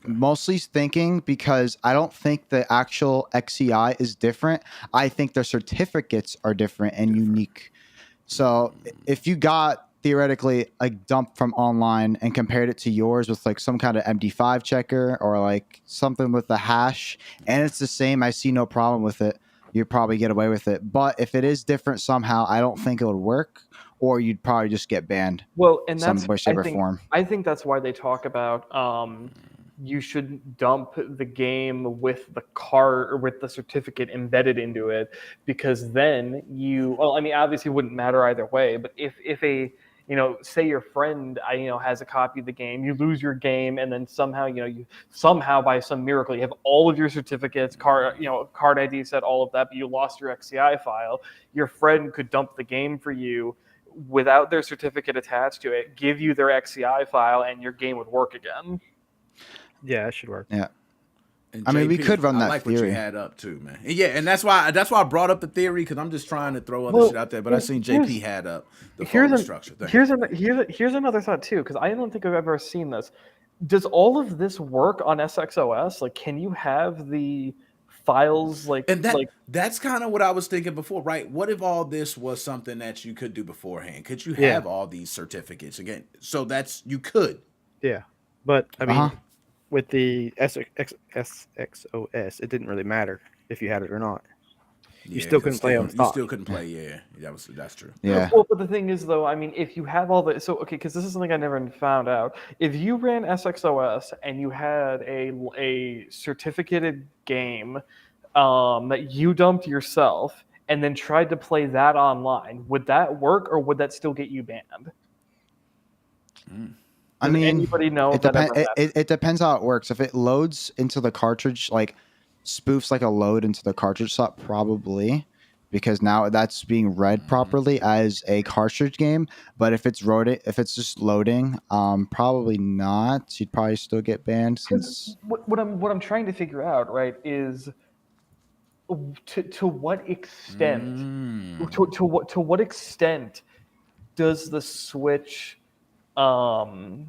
Mostly thinking because I don't think the actual XCI is different. I think their certificates are different and unique. So if you got theoretically a dump from online and compared it to yours with like some kind of MD5 checker or like something with a hash, and it's the same, I see no problem with it. You'd probably get away with it. But if it is different somehow, I don't think it would work, or you'd probably just get banned. Well, and Some that's way, shape, or form. I think that's why they talk about you should dump the game with the card or with the certificate embedded into it, because then well, I mean, obviously it wouldn't matter either way, but if a say your friend has a copy of the game, you lose your game, and then somehow you somehow by some miracle you have all of your certificates, card ID set, all of that, but you lost your XCI file. Your friend could dump the game for you without their certificate attached to it, give you their XCI file, and your game would work again. Yeah, it should work. Yeah. And I mean, we JP, could run I that like theory. what you had up too, man. And yeah, and that's why I brought up the theory, because I'm just trying to throw other shit out there. But I seen JP had up the following structure. Here's another thought too, because I don't think I've ever seen this. Does all of this work on SXOS? Like, can you have the files that's kind of what I was thinking before, right? What if all this was something that you could do beforehand? Could you have all these certificates again? So you could. Yeah, but I mean, with the SXOS, it didn't really matter if you had it or not. You still couldn't play on stock. You still couldn't play. Yeah, that's true. Yeah. Well, but the thing is, though, I mean, if you have all the because this is something I never found out. If you ran SXOS and you had a certificated game that you dumped yourself and then tried to play that online, would that work, or would that still get you banned? I mean, anybody know? It depends how it works. If it loads into the cartridge, like spoofs like a load into the cartridge slot, probably, because now that's being read properly as a cartridge game. But if it's just loading, probably not. You'd probably still get banned. Since what I'm trying to figure out, right, is to what extent to what extent does the Switch to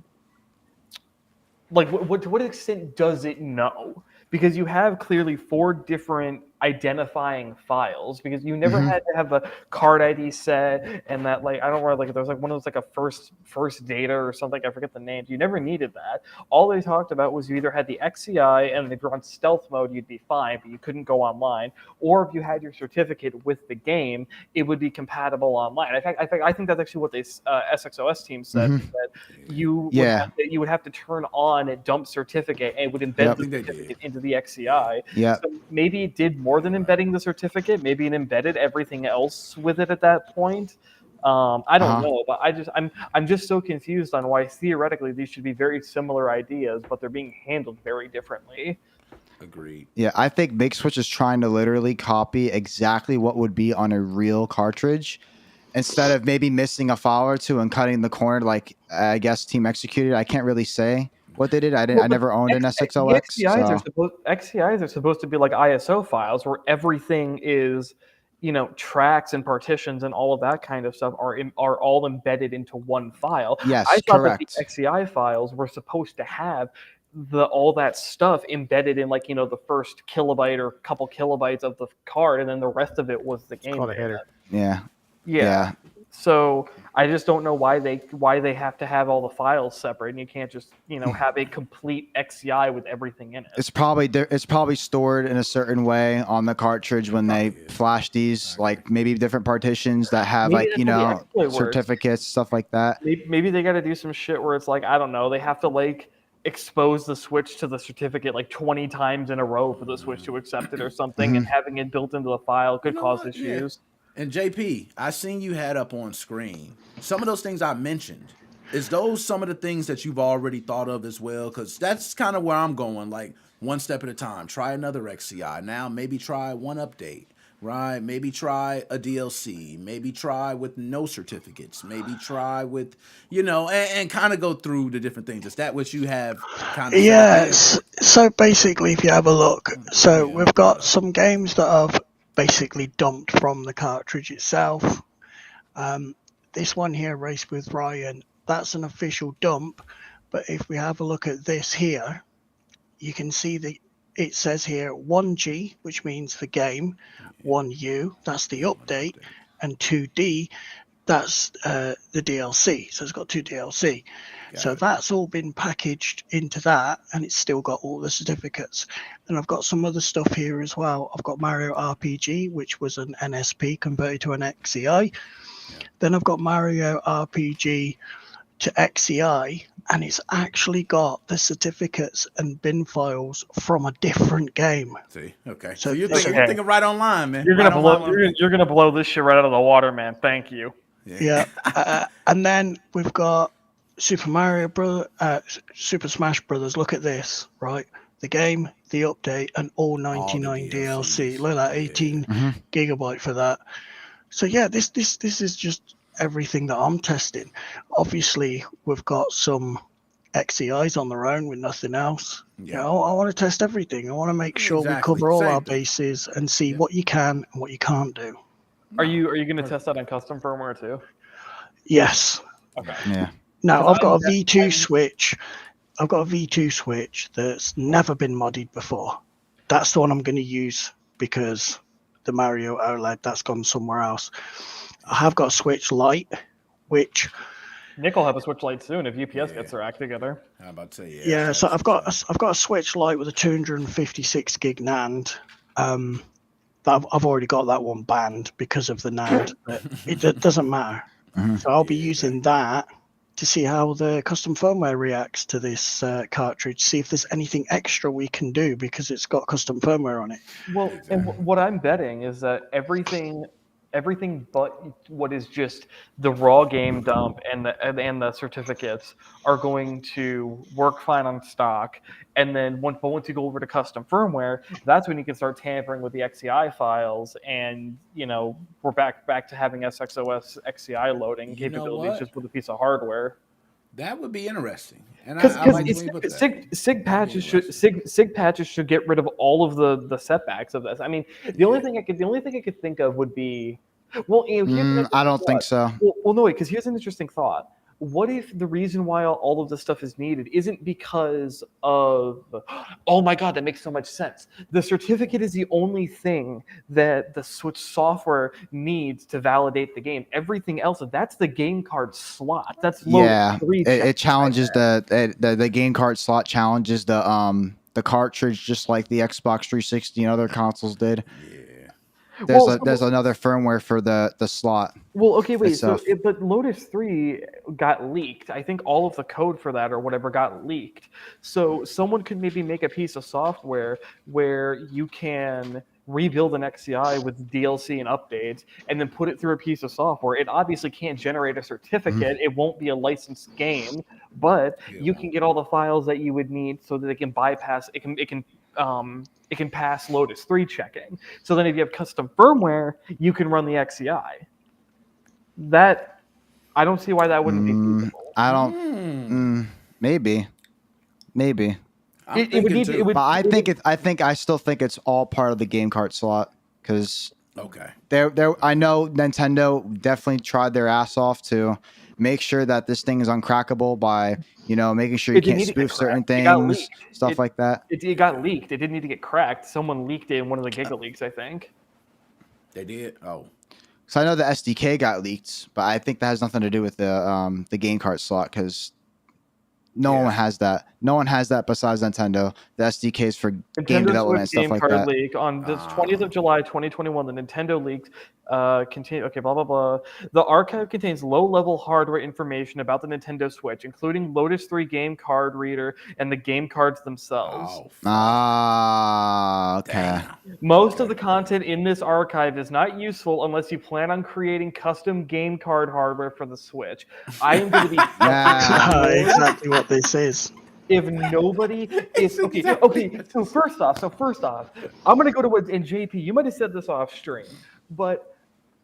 what extent does it know? Because you have clearly 4 different identifying files, because you never had to have a card ID set, and that I don't know, there was one of those a first data or something, I forget the names. You never needed that. All they talked about was you either had the XCI, and if you're on stealth mode you'd be fine, but you couldn't go online, or if you had your certificate with the game, it would be compatible online. In fact, I think that's actually what the SXOS team said, that you would have to turn on a dump certificate, and it would embed the certificate into the XCI. Yeah. So maybe it did more than embedding the certificate. Maybe it embedded everything else with it at that point. I don't know, but I'm just so confused on why theoretically these should be very similar ideas, but they're being handled very differently. Agreed. Yeah, I think Mig-Switch is trying to literally copy exactly what would be on a real cartridge, instead of maybe missing a file or two and cutting the corner, like I guess Team Executed. I can't really say what they did. I never owned an SXOX. XCIs are supposed to be like ISO files where everything is, tracks and partitions and all of that kind of stuff are all embedded into one file. Yes, I thought correct. that the XCI files were supposed to have all that stuff embedded in the first kilobyte or couple kilobytes of the card, and then the rest of it was the game. It's called a header. Yeah. So I just don't know why they have to have all the files separate, and you can't just have a complete XCI with everything in it. It's probably stored in a certain way on the cartridge when they flash these, like maybe different partitions that have certificates, stuff like that. Maybe they got to do some shit where it's I don't know, they have to expose the Switch to the certificate 20 times in a row for the Switch to accept it or something, and having it built into the file could cause issues. Yeah. And JP, I seen you had up on screen some of those things I mentioned. Is those some of the things that you've already thought of as well? Because that's kind of where I'm going, one step at a time. Try another XCI. Now maybe try one update, right? Maybe try a DLC. Maybe try with no certificates. Maybe try with, and kind of go through the different things. Is that what you have kind of? Yes. So basically, if you have a look, we've got some games that have basically dumped from the cartridge itself. This one here, Race with Ryan, that's an official dump, but if we have a look at this here, you can see it says here 1G, which means the game, 1U, that's the update, and 2D that's the DLC. So it's got 2 DLC. So that's all been packaged into that, and it's still got all the certificates. And I've got some other stuff here as well. I've got Mario RPG, which was an NSP converted to an XCI. Then I've got Mario RPG to XCI, and it's actually got the certificates and bin files from a different game. See, okay. So So you're this- thinking right online, man. You're Right gonna blow. online. You're gonna blow this shit right out of the water, man. Thank you. Yeah. And then we've got Super Smash Brothers. Look at this, right? The game, the update, and all 99 DLC. Look at that, 18 gigabyte for that. So yeah, this is just everything that I'm testing. Obviously, we've got some XCIs on their own with nothing else. You know, I want to test everything. I want to make sure we cover all our bases and see what you can and what you can't do. Are you going to test that on custom firmware too? Yes. Okay. Yeah. Now I've got a V2 switch. I've got a V2 switch that's never been modded before. That's the one I'm going to use because the Mario OLED that's gone somewhere else. I have got a Switch Lite, which Nick will have a Switch Lite soon if UPS gets their act together. How about to say yeah. So I've got a Switch Lite with a 256 gig NAND. I've already got that one banned because of the NAND, but it doesn't matter. So I'll be using that to see how the custom firmware reacts to this cartridge, see if there's anything extra we can do because it's got custom firmware on it. Well, and what I'm betting is that everything but what is just the raw game dump and the certificates are going to work fine on stock. And then once you go over to custom firmware, that's when you can start tampering with the XCI files, and we're back to having SXOS XCI loading capabilities just with a piece of hardware. That would be interesting. And because SIG patches should get rid of all of the setbacks of this. I mean, the only thing I could think of would be, well, I don't think so. Well, no, because here's an interesting thought. What if the reason why all of this stuff is needed isn't because of, oh my God, that makes so much sense. The certificate is the only thing that the Switch software needs to validate the game. Everything else, that's the game card slot. That's it challenges the game card slot challenges the cartridge just like the Xbox 360 and other consoles did. There's another firmware for the slot. Well, okay, wait. But Lotus 3 got leaked. I think all of the code for that or whatever got leaked. So someone could maybe make a piece of software where you can rebuild an XCI with DLC and updates, and then put it through a piece of software. It obviously can't generate a certificate. It won't be a licensed game, but you can get all the files that you would need so that it can bypass. It can pass Lotus 3 checking. So then if you have custom firmware, you can run the XCI. That, I don't see why that wouldn't be feasible. I don't. Maybe. I still think it's all part of the game cart slot because I know Nintendo definitely tried their ass off to make sure that this thing is uncrackable by making sure you can't spoof certain things, stuff like that. It got leaked. It didn't need to get cracked. Someone leaked it in one of the Giga Leaks, I think. They did. Oh. So I know the SDK got leaked, but I think that has nothing to do with the game cart slot because no one has that. No one has that besides Nintendo. The SDKs for game development and stuff like that. Leak on the 20th of July, 2021, the Nintendo leaked blah, blah, blah. The archive contains low-level hardware information about the Nintendo Switch, including Lotus 3 game card reader and the game cards themselves. Okay. Damn. Most of the content in this archive is not useful unless you plan on creating custom game card hardware for the Switch. I am going to be exactly what this is. If nobody is okay. So first off, I'm gonna go to what, and JP, you might have said this off stream, but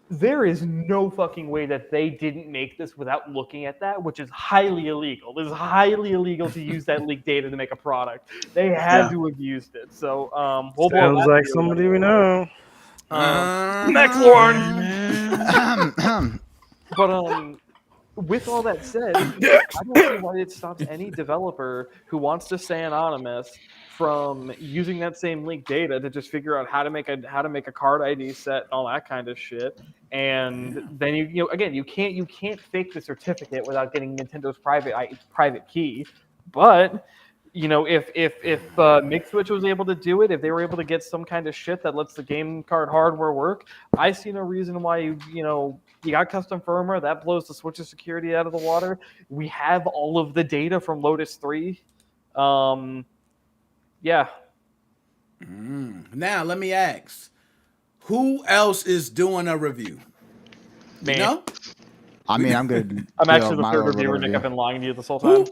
there is no fucking way that they didn't make this without looking at that, which is highly illegal. It is highly illegal to use that leaked data to make a product. They had to have used it. So sounds like somebody we know. Next one. But with all that said, I don't see why it stops any developer who wants to stay anonymous from using that same leaked data to just figure out how to make a card ID set and all that kind of shit. And then again, you can't fake the certificate without getting Nintendo's private key. But if Mig-Switch was able to do it, if they were able to get some kind of shit that lets the game card hardware work, I see no reason why you got custom firmware that blows the Switch's security out of the water. We have all of the data from Lotus 3. Yeah. Now let me ask, who else is doing a review? Me. You know? I mean, I'm good. I'm actually the third reviewer, Nick. I've been lying to you this whole time.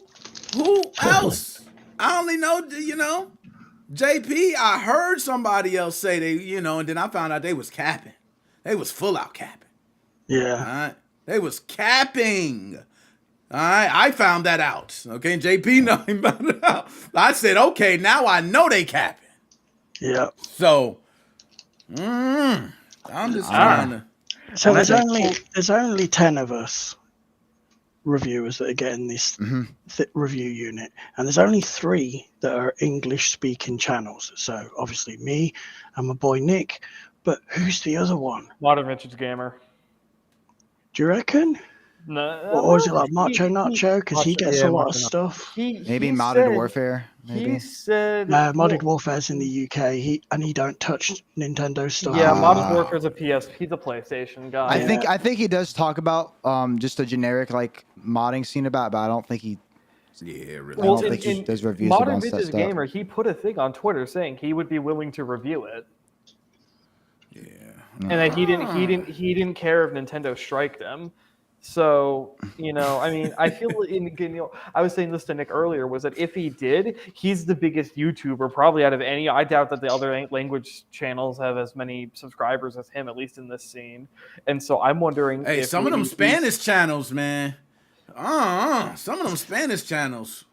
Who else? I only know, JP, I heard somebody else say they, and then I found out they was capping. They was full out capping. Yeah. All right. They was capping. All right. I found that out. Okay. And JP knowing about it out. I said, okay, now I know they capping. Yeah. So, I'm just trying to. So there's only 10 of us reviewers that are getting this review unit, and there's only 3 that are English speaking channels. So obviously me and my boy Nick, but who's the other one? Modern Vintage Gamer. Do you reckon? No, or is it like Macho Nacho? Because he gets a lot of stuff. Maybe Modded Warfare. Maybe. He said Modded Warfare's in the UK. He don't touch Nintendo stuff. Yeah, Modded Warfare's a PS. He's a PlayStation guy. I think he does talk about just a generic like modding scene but I don't think he. Yeah, really. I don't think he does reviews Modern about that Vintage stuff. Gamer, he put a thing on Twitter saying he would be willing to review it. Yeah. And that he didn't care if Nintendo striked him. So, I mean, I feel I was saying this to Nick earlier, was that if he did, he's the biggest YouTuber probably out of any. I doubt that the other language channels have as many subscribers as him, at least in this scene. And so I'm wondering. Hey, some of them Spanish channels, man. Some of them Spanish channels.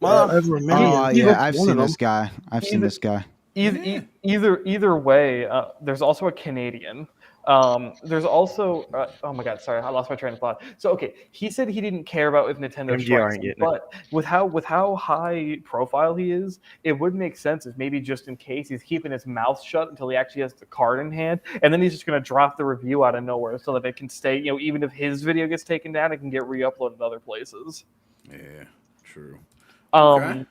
Over a million. Yeah, I've seen this guy. Either way, there's also a Canadian. There's also oh my god, sorry, I lost my train of thought. So okay, he said he didn't care about if Nintendo strikes him, but with how high profile he is, it would make sense if maybe just in case he's keeping his mouth shut until he actually has the card in hand, and then he's just going to drop the review out of nowhere so that it can stay. Even if his video gets taken down, it can get re-uploaded other places. Yeah, true. Okay.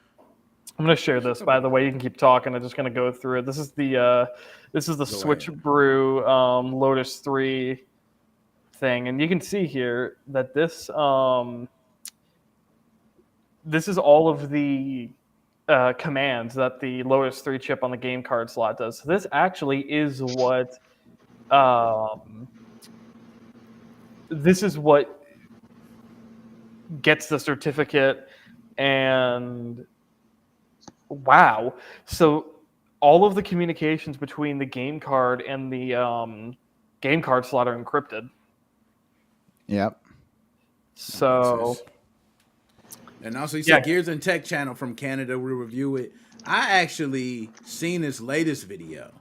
I'm going to share this, by the way. You can keep talking. I'm just going to go through it. This is the Switch Brew Lotus 3 thing. And you can see here that this is all of the commands that the Lotus 3 chip on the game card slot does. So this actually is what gets the certificate. And wow. So all of the communications between the game card and the game card slot are encrypted. Yep. So. And also, he said Gears and Tech channel from Canada will review it. I actually seen his latest video,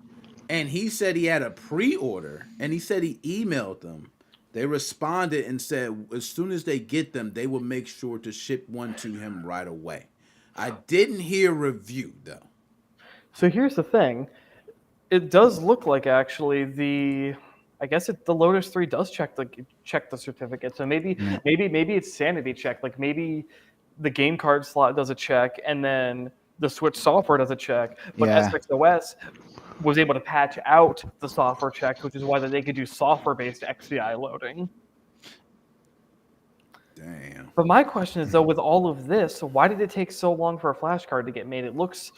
and he said he had a pre-order, and he said he emailed them. They responded and said as soon as they get them, they will make sure to ship one to him right away. I didn't hear review though. So here's the thing. It does look like actually the Lotus 3 does check the certificate. So maybe it's sanity check. Like maybe the game card slot does a check and then the Switch software does a check. But SXOS was able to patch out the software checks, which is why they could do software-based XVI loading. Damn. But my question is, though, with all of this, why did it take so long for a flash card to get made? It looks,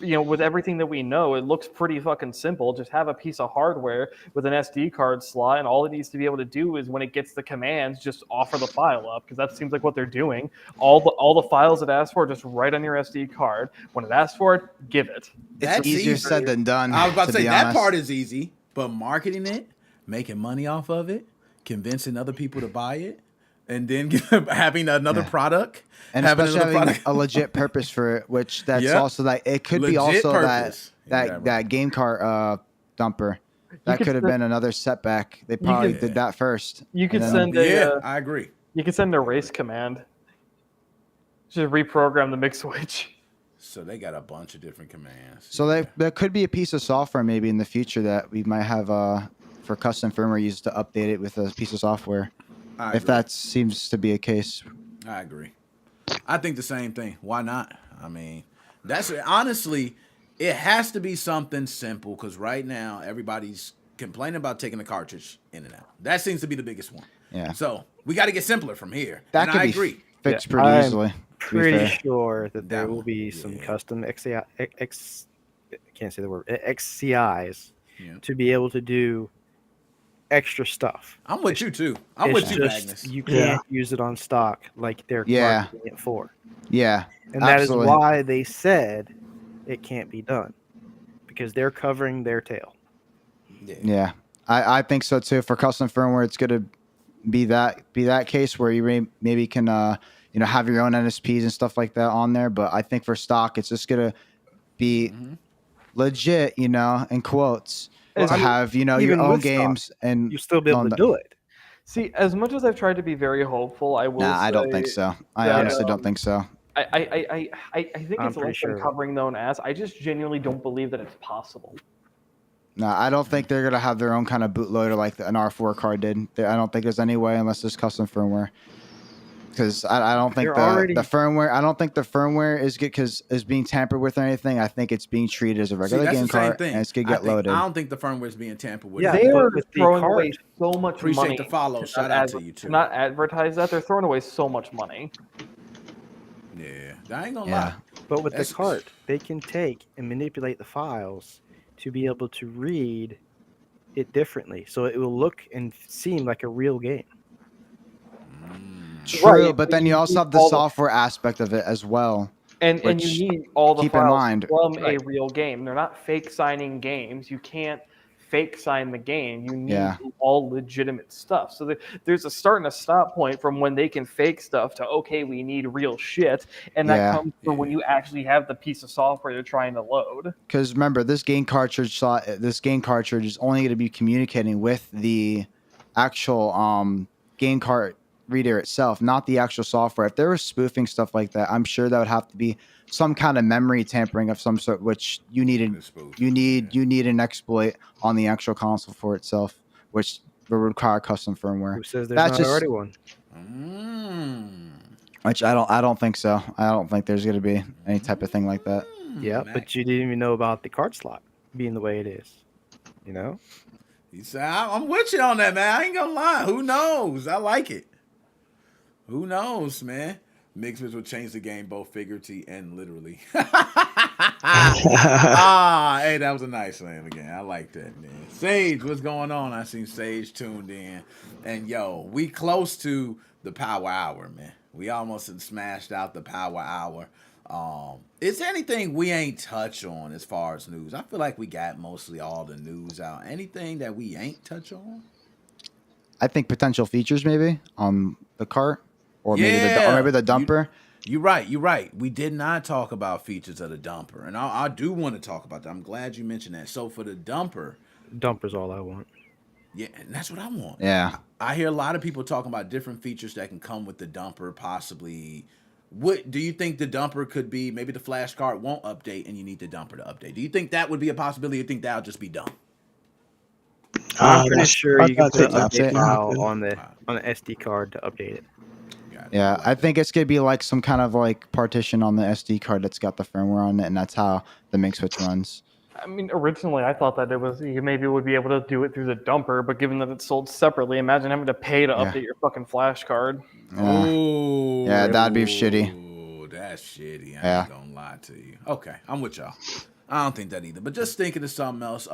with everything that we know, it looks pretty fucking simple. Just have a piece of hardware with an SD card slot, and all it needs to be able to do is when it gets the commands, just offer the file up, because that seems like what they're doing. All the files it asks for, just write on your SD card. When it asks for it, give it. It's easier said than done. I was about to say that part is easy, but marketing it, making money off of it, convincing other people to buy it, and then having another product, and especially having a legit purpose for it, which that's also like it could legit be also purpose. that game cart dumper. That could have been another setback. They probably did that first. You could send a I agree. You can send an erase command. Just reprogram the Mig-Switch. So they got a bunch of different commands. So Yeah. that could be a piece of software maybe in the future that we might have for custom firmware used to update it with a piece of software. I If agree. that seems to be a case. I agree. I think the same thing. Why not? I mean, that's honestly, it has to be something simple because right now everybody's complaining about taking the cartridge in and out. That seems to be the biggest one. Yeah. So we got to get simpler from here. That And could I be agree. fixed Yeah, pretty I'm easily. Pretty fair. sure that there That will one, be some yeah. custom I can't say the word XCIs Yeah. to be able to do extra stuff. I'm with you too. I'm It's with you, just Magnus. you Yeah. can't use it on stock like they're Yeah. marketing it for, Yeah. and that is Absolutely. why they said it can't be done because they're covering their tail. Yeah. I think so too. For custom firmware, it's gonna be that case where you maybe can have your own NSPs and stuff like that on there. But I think for stock, it's just gonna be legit, in quotes, Well, to I mean, have your even own with stock, games and You'll still be able on to the- do it. See, as much as I've tried to be very hopeful, I will Nah, say I don't think so. I that, honestly don't think so. I think I'm it's pretty less than sure. covering their own ass. I just genuinely don't believe that it's possible. No, I don't think they're gonna have their own kind of bootloader like an R4 card did. I don't think there's any way unless there's custom firmware. Because I don't think They're already- the firmware. I don't think the firmware is good because is being tampered with or anything. I think it's being treated as a See, regular that's game the same card thing. and it's gonna get loaded. I don't think the firmware is being tampered with. Yeah, They are but with the throwing away card- so much Appreciate money. the follow. to Shout not out adver- to you, too. To not advertise that, they're throwing away so much money. Yeah, I ain't gonna Yeah. lie. But with That's- the cart, they can take and manipulate the files to be able to read it differently, so it will look and seem like a real game. True, Right, but then you also need have the all the- software aspect of it as well. And Which, you need all the keep in files mind- from Right. a real game. They're not fake signing games. You can't fake sign the game. You need Yeah. all legitimate stuff. So there's a start and a stop point from when they can fake stuff to okay, we need real shit, and that Yeah. comes from when you actually have the piece of software you're trying to load. Because remember, this game cartridge is only going to be communicating with the actual game card reader itself, not the actual software. If there was spoofing stuff like that, I'm sure that would have to be some kind of memory tampering of some sort, which you need an exploit on the actual console for itself, which will require custom firmware. Who says there's That's not just- already one? Which I don't think so. I don't think there's going to be any type of thing like that. Yeah, but you didn't even know about the card slot being the way it is. You know? You say, I'm with you on that, man. I ain't gonna lie. Who knows? I like it. Who knows, man? Mig-Switch will change the game both figuratively and literally. Hey, that was a nice one again. I like that, man. Sage, what's going on? I seen Sage tuned in. And yo, we close to the power hour, man. We almost had smashed out the power hour. Is there anything we ain't touch on as far as news? I feel like we got mostly all the news out. Anything that we ain't touch on? I think potential features maybe on the cart or maybe Yeah. the dumper. You're right. We did not talk about features of the dumper, and I do want to talk about that. I'm glad you mentioned that. So for the dumper, Dumper's all I want. yeah, and that's what I want. Yeah. I hear a lot of people talking about different features that can come with the dumper, possibly. What do you think the dumper could be? Maybe the flash card won't update, and you need the dumper to update. Do you think that would be a possibility? Or you think that'll just be dumb? I'm pretty that's- sure I you can don't put an think that's update gonna file happen. on the SD card to update it. Got it. Yeah, I think it's gonna be like some kind of like partition on the SD card that's got the firmware on it, and that's how the Mig-Switch runs. I mean, originally I thought that it was you maybe would be able to do it through the dumper, but given that it's sold separately, imagine having to pay to Yeah. update your fucking flash card. Oh, Yeah, that'd be shitty. That's shitty. I Yeah. ain't gonna lie to you. Okay, I'm with y'all. I don't think that either. But just thinking of something else.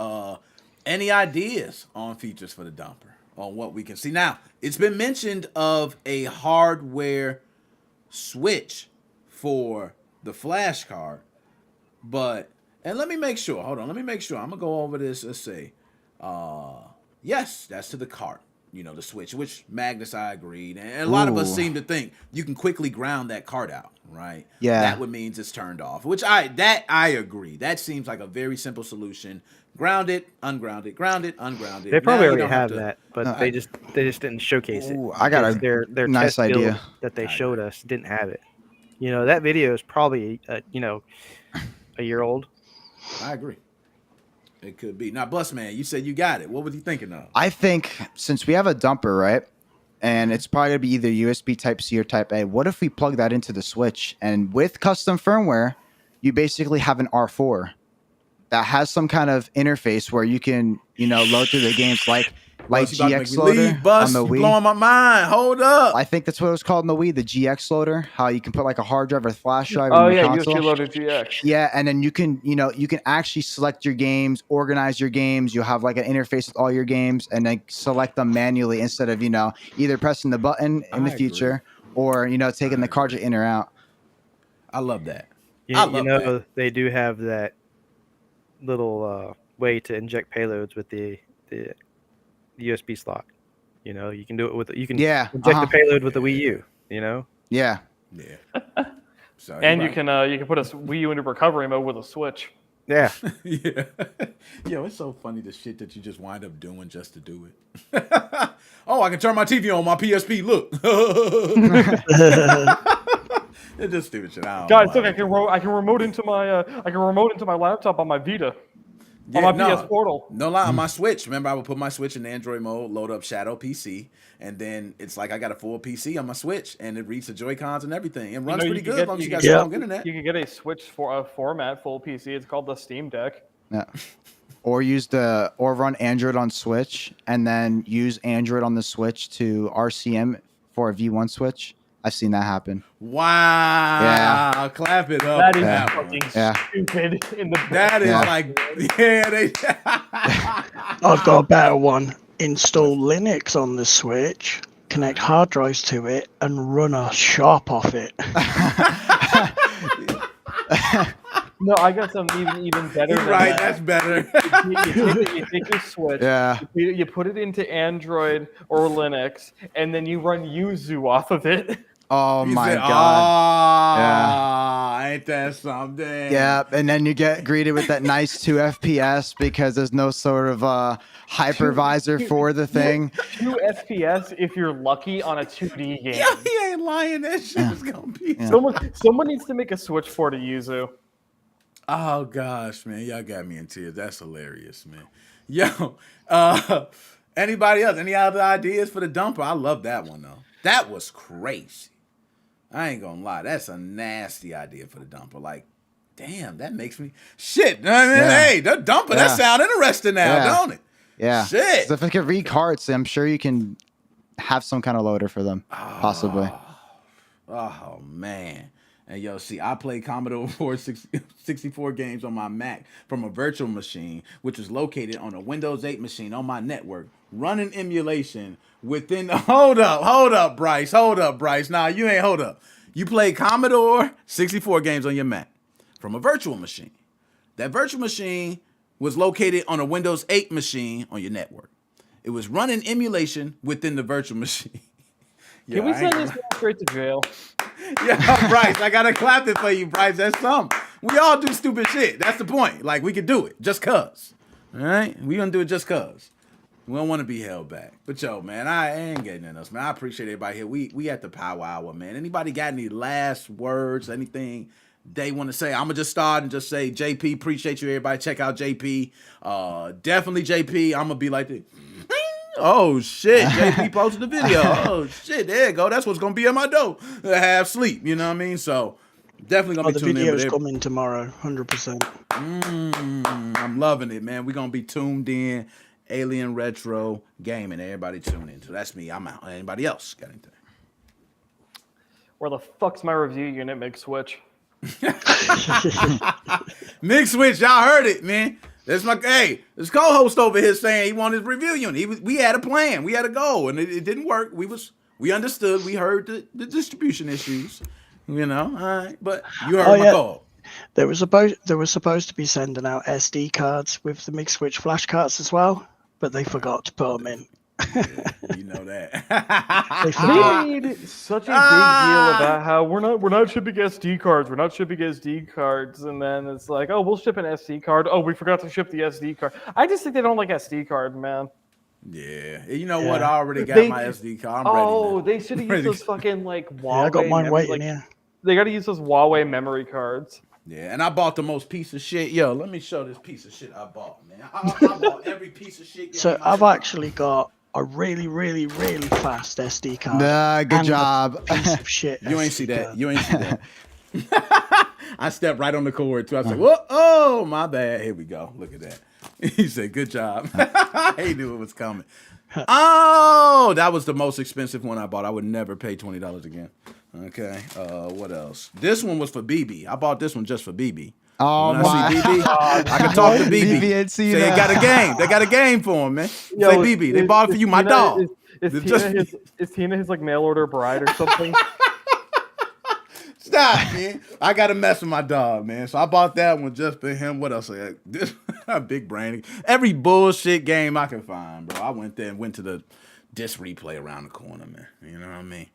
Any ideas on features for the dumper? On what we can see now? It's been mentioned of a hardware switch for the flash card, but and let me make sure. Hold on, let me make sure. I'm gonna go over this. Let's say, yes, that's to the cart. You know, the switch, which Magnus, I agreed. And a lot of us Ooh. seem to think you can quickly ground that cart out, right? Yeah. That would means it's turned off, which I agree. That seems like a very simple solution Grounded, ungrounded, grounded, ungrounded. They probably Now you already don't have to- that, but No, they just didn't showcase it. Ooh, I got because a their nice test build idea. that they I showed us didn't have it. You know, that video is probably a year old. I agree. It could be. Now, Bus Man, you said you got it. What was you thinking of? I think since we have a dumper, right, and it's probably gonna be either USB Type C or Type A. What if we plug that into the Switch, and with custom firmware, you basically have an R4 that has some kind of interface where you can, load through the games like Bus, you about to make GX me loader leave, Bus. on the You Wii. blowing my mind. Hold up. I think that's what it was called in the Wii, the GX loader. How you can put like a hard drive or flash drive Oh in your yeah, console. USB Loader GX. Yeah, and then you can actually select your games, organize your games. You'll have like an interface with all your games, and then select them manually instead of either pressing the button in the I future or taking the cartridge in or out. I love that. You, I you love know, that. they do have that little way to inject payloads with the USB slot. You know, you can do it with inject the payload with the Wii U. You know. Yeah. Yeah. So And you're you can put a Wii U into recovery mode with a Switch. Yeah. yeah. Yo, it's so funny the shit that you just wind up doing just to do it. Oh, I can turn my TV on my PSP. Look. It's just stupid shit. I don't Guys, know look, I can remote into my laptop on my Vita. Yeah, on my PS Portal. No lie, on my Switch. Remember, I would put my Switch in Android mode, load up Shadow PC, and then it's like I got a full PC on my Switch, and it reads the Joy-Cons and everything. It runs pretty good as long as you got strong internet. You can get a Switch for a format full PC. It's called the Steam Deck. Yeah. Or run Android on Switch and then use Android on the Switch to RCM for a V1 Switch. I've seen that happen. Wow. Yeah. Clap it up. That is Yeah. fucking Yeah. stupid. That is like, they. I've got a better one. Install Linux on the Switch, connect hard drives to it, and run a shop off it. No, I got something even better. Than Right, that. that's better. You take your Switch, Yeah. you put it into Android or Linux, and then you run Yuzu off of it. Oh He my said, God. ain't that something? Yeah, and then you get greeted with that nice 2 FPS because there's no sort of hypervisor for the thing. 2 FPS if you're lucky on a 2D game. Yeah, he ain't lying. That shit is gonna be. Yeah. Someone needs to make a Switch for to Yuzu. Oh gosh, man, y'all got me in tears. That's hilarious, man. Yo, anybody else? Any other ideas for the dumper? I love that one though. That was crazy. I ain't gonna lie. That's a nasty idea for the dumper. Like, damn, that makes me shit. You know what I mean? Yeah. Hey, the dumper. Yeah. That sound interesting now, Yeah. don't it? Yeah. Shit. So if it could read cards, I'm sure you can have some kind of loader for them, possibly. Oh man. And yo, see, I play Commodore 64 games on my Mac from a virtual machine, which is located on a Windows 8 machine on my network, running emulation within the hold up, Bryce. Nah, you ain't hold up. You play Commodore 64 games on your Mac from a virtual machine. That virtual machine was located on a Windows 8 machine on your network. It was running emulation within the virtual machine. Yo, Can we I send ain't this guy straight to jail? Yeah, Bryce, I gotta clap it for you, Bryce. That's something. We all do stupid shit. That's the point. Like, we could do it just cuz. All right? We gonna do it just cuz. We don't want to be held back. But yo, man, I ain't getting in us, man. I appreciate everybody here. We at the Power Hour, man. Anybody got any last words, anything they want to say? I'm gonna just start and just say, JP, appreciate you, everybody. Check out JP. Definitely JP. I'm gonna be like this. Oh shit, JP posted the video. Oh shit, there you go. That's what's gonna be in my dough. Half sleep, you know what I mean? So definitely gonna Oh, be the tuned in. video's coming tomorrow, 100%. I'm loving it, man. We're gonna be tuned in. Alien Retro Gaming. Everybody tune in. So that's me. I'm out. Anybody else got anything? Where the fuck's my review unit, Mig-Switch? Mig-Switch, y'all heard it, man. That's this co-host over here saying he wanted his review unit. We had a plan. We had a goal, and it didn't work. We understood. We heard the distribution issues. You know, all right. But you heard my goal. They were supposed to be sending out SD cards with the Mig-Switch flash cards as well, but they forgot to put them in. You know that. They made such a big deal about how we're not shipping SD cards. We're not shipping SD cards, and then it's like, oh, we'll ship an SD card. Oh, we forgot to ship the SD card. I just think they don't like SD card, man. Yeah. You know what? I Yeah. already got They- my SD card. I'm ready. Oh, Man. they should have Ready used to those fucking like Huawei. Yeah, I got mine memory, waiting like, here. They got to use those Huawei memory cards. Yeah, and I bought the most piece of shit. Yo, let me show this piece of shit I bought, man. I bought every piece of shit. So I've actually got a really, really, really fast SD card. Good and job. a piece of shit. You ain't SD see that. card. You ain't see that. I stepped right on the cord too. I said, "Whoa, oh, my bad." Here we go. Look at that. He said, "Good job." He knew it was coming. Oh, that was the most expensive one I bought. I would never pay $20 again. Okay. What else? This one was for BB. I bought this one just for BB. Oh When I my! see BB, I can talk to BB. BB and Say Cena. they got a game. They got a game for him, man. Yo, Say BB. They bought it for you, my Tina- dog. Is Tina his like mail order bride or something? Stop, man. I gotta mess with my dog, man. So I bought that one just for him. What else? This big brain. Every bullshit game I can find, bro. I went there and went to the disc replay around the corner, man. You know what I mean?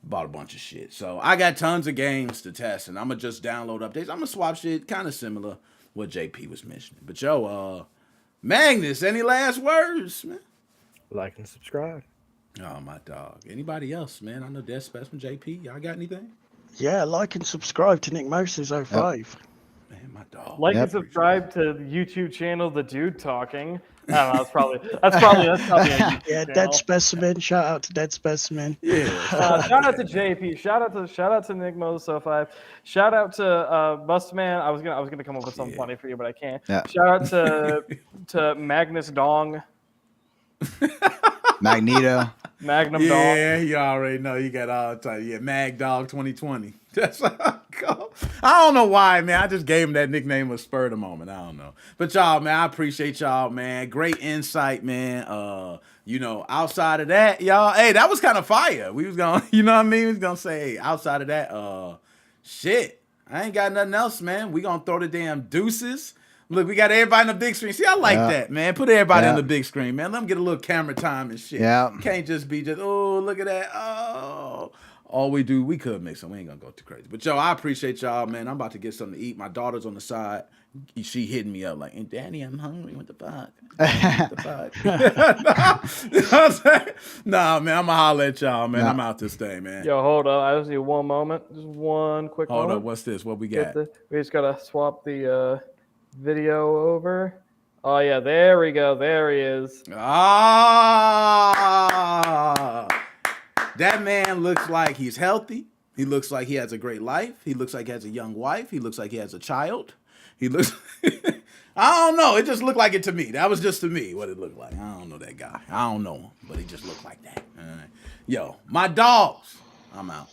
Bought a bunch of shit. So I got tons of games to test, and I'm gonna just download updates. I'm gonna swap shit, kind of similar what JP was mentioning. But yo, Magnus, any last words, man? Like and subscribe. Oh, my dog. Anybody else, man? I know Dead Specimen, JP. Y'all got anything? Yeah, like and subscribe to Nick Moses 05. Man, my dog. Like Yep. and subscribe to the YouTube channel, The Dude Talking. I don't know. That's probably a YouTube Yeah, channel. Dead Specimen. Shout out to Dead Specimen. Yeah. Shout out to JP. Shout out to Nick Moses 05. Shout out to Bustman. I was gonna come up with something funny for you, but I can't. Yeah. Shout out to Magnus Dong. Magneto. Magnum Dong. Yeah, you already know. You got all the time. Yeah, Mag Dog 2020. That's what I call. I don't know why, man. I just gave him that nickname of spur of the moment. I don't know. But y'all, man, I appreciate y'all, man. Great insight, man. You know, outside of that, y'all, hey, that was kind of fire. We was gonna, you know what I mean? We was gonna say, hey, outside of that, shit, I ain't got nothing else, man. We gonna throw the damn deuces. Look, we got everybody on the big screen. See, I like that, man. Put everybody on the big screen, man. Let them get a little camera time and shit. Yeah. Can't just be oh, look at that. Oh. All we do, we could make some. We ain't gonna go too crazy. But yo, I appreciate y'all, man. I'm about to get something to eat. My daughter's on the side. She hitting me up like, "And Daddy, I'm hungry. What the fuck? What the fuck?" You know what I'm saying? Nah, man, I'm gonna holler at y'all, man. I'm out this thing, man. Yo, hold on. I just need one moment. Just one quick Hold moment. up, what's this? What we Get got? we just gotta swap the video over. Oh yeah, there we go. There he is. Ah, that man looks like he's healthy. He looks like he has a great life. He looks like he has a young wife. He looks like he has a child. He looks. I don't know. It just looked like it to me. That was just to me what it looked like. I don't know that guy. I don't know him, but he just looked like that. All right. Yo, my dogs. I'm out.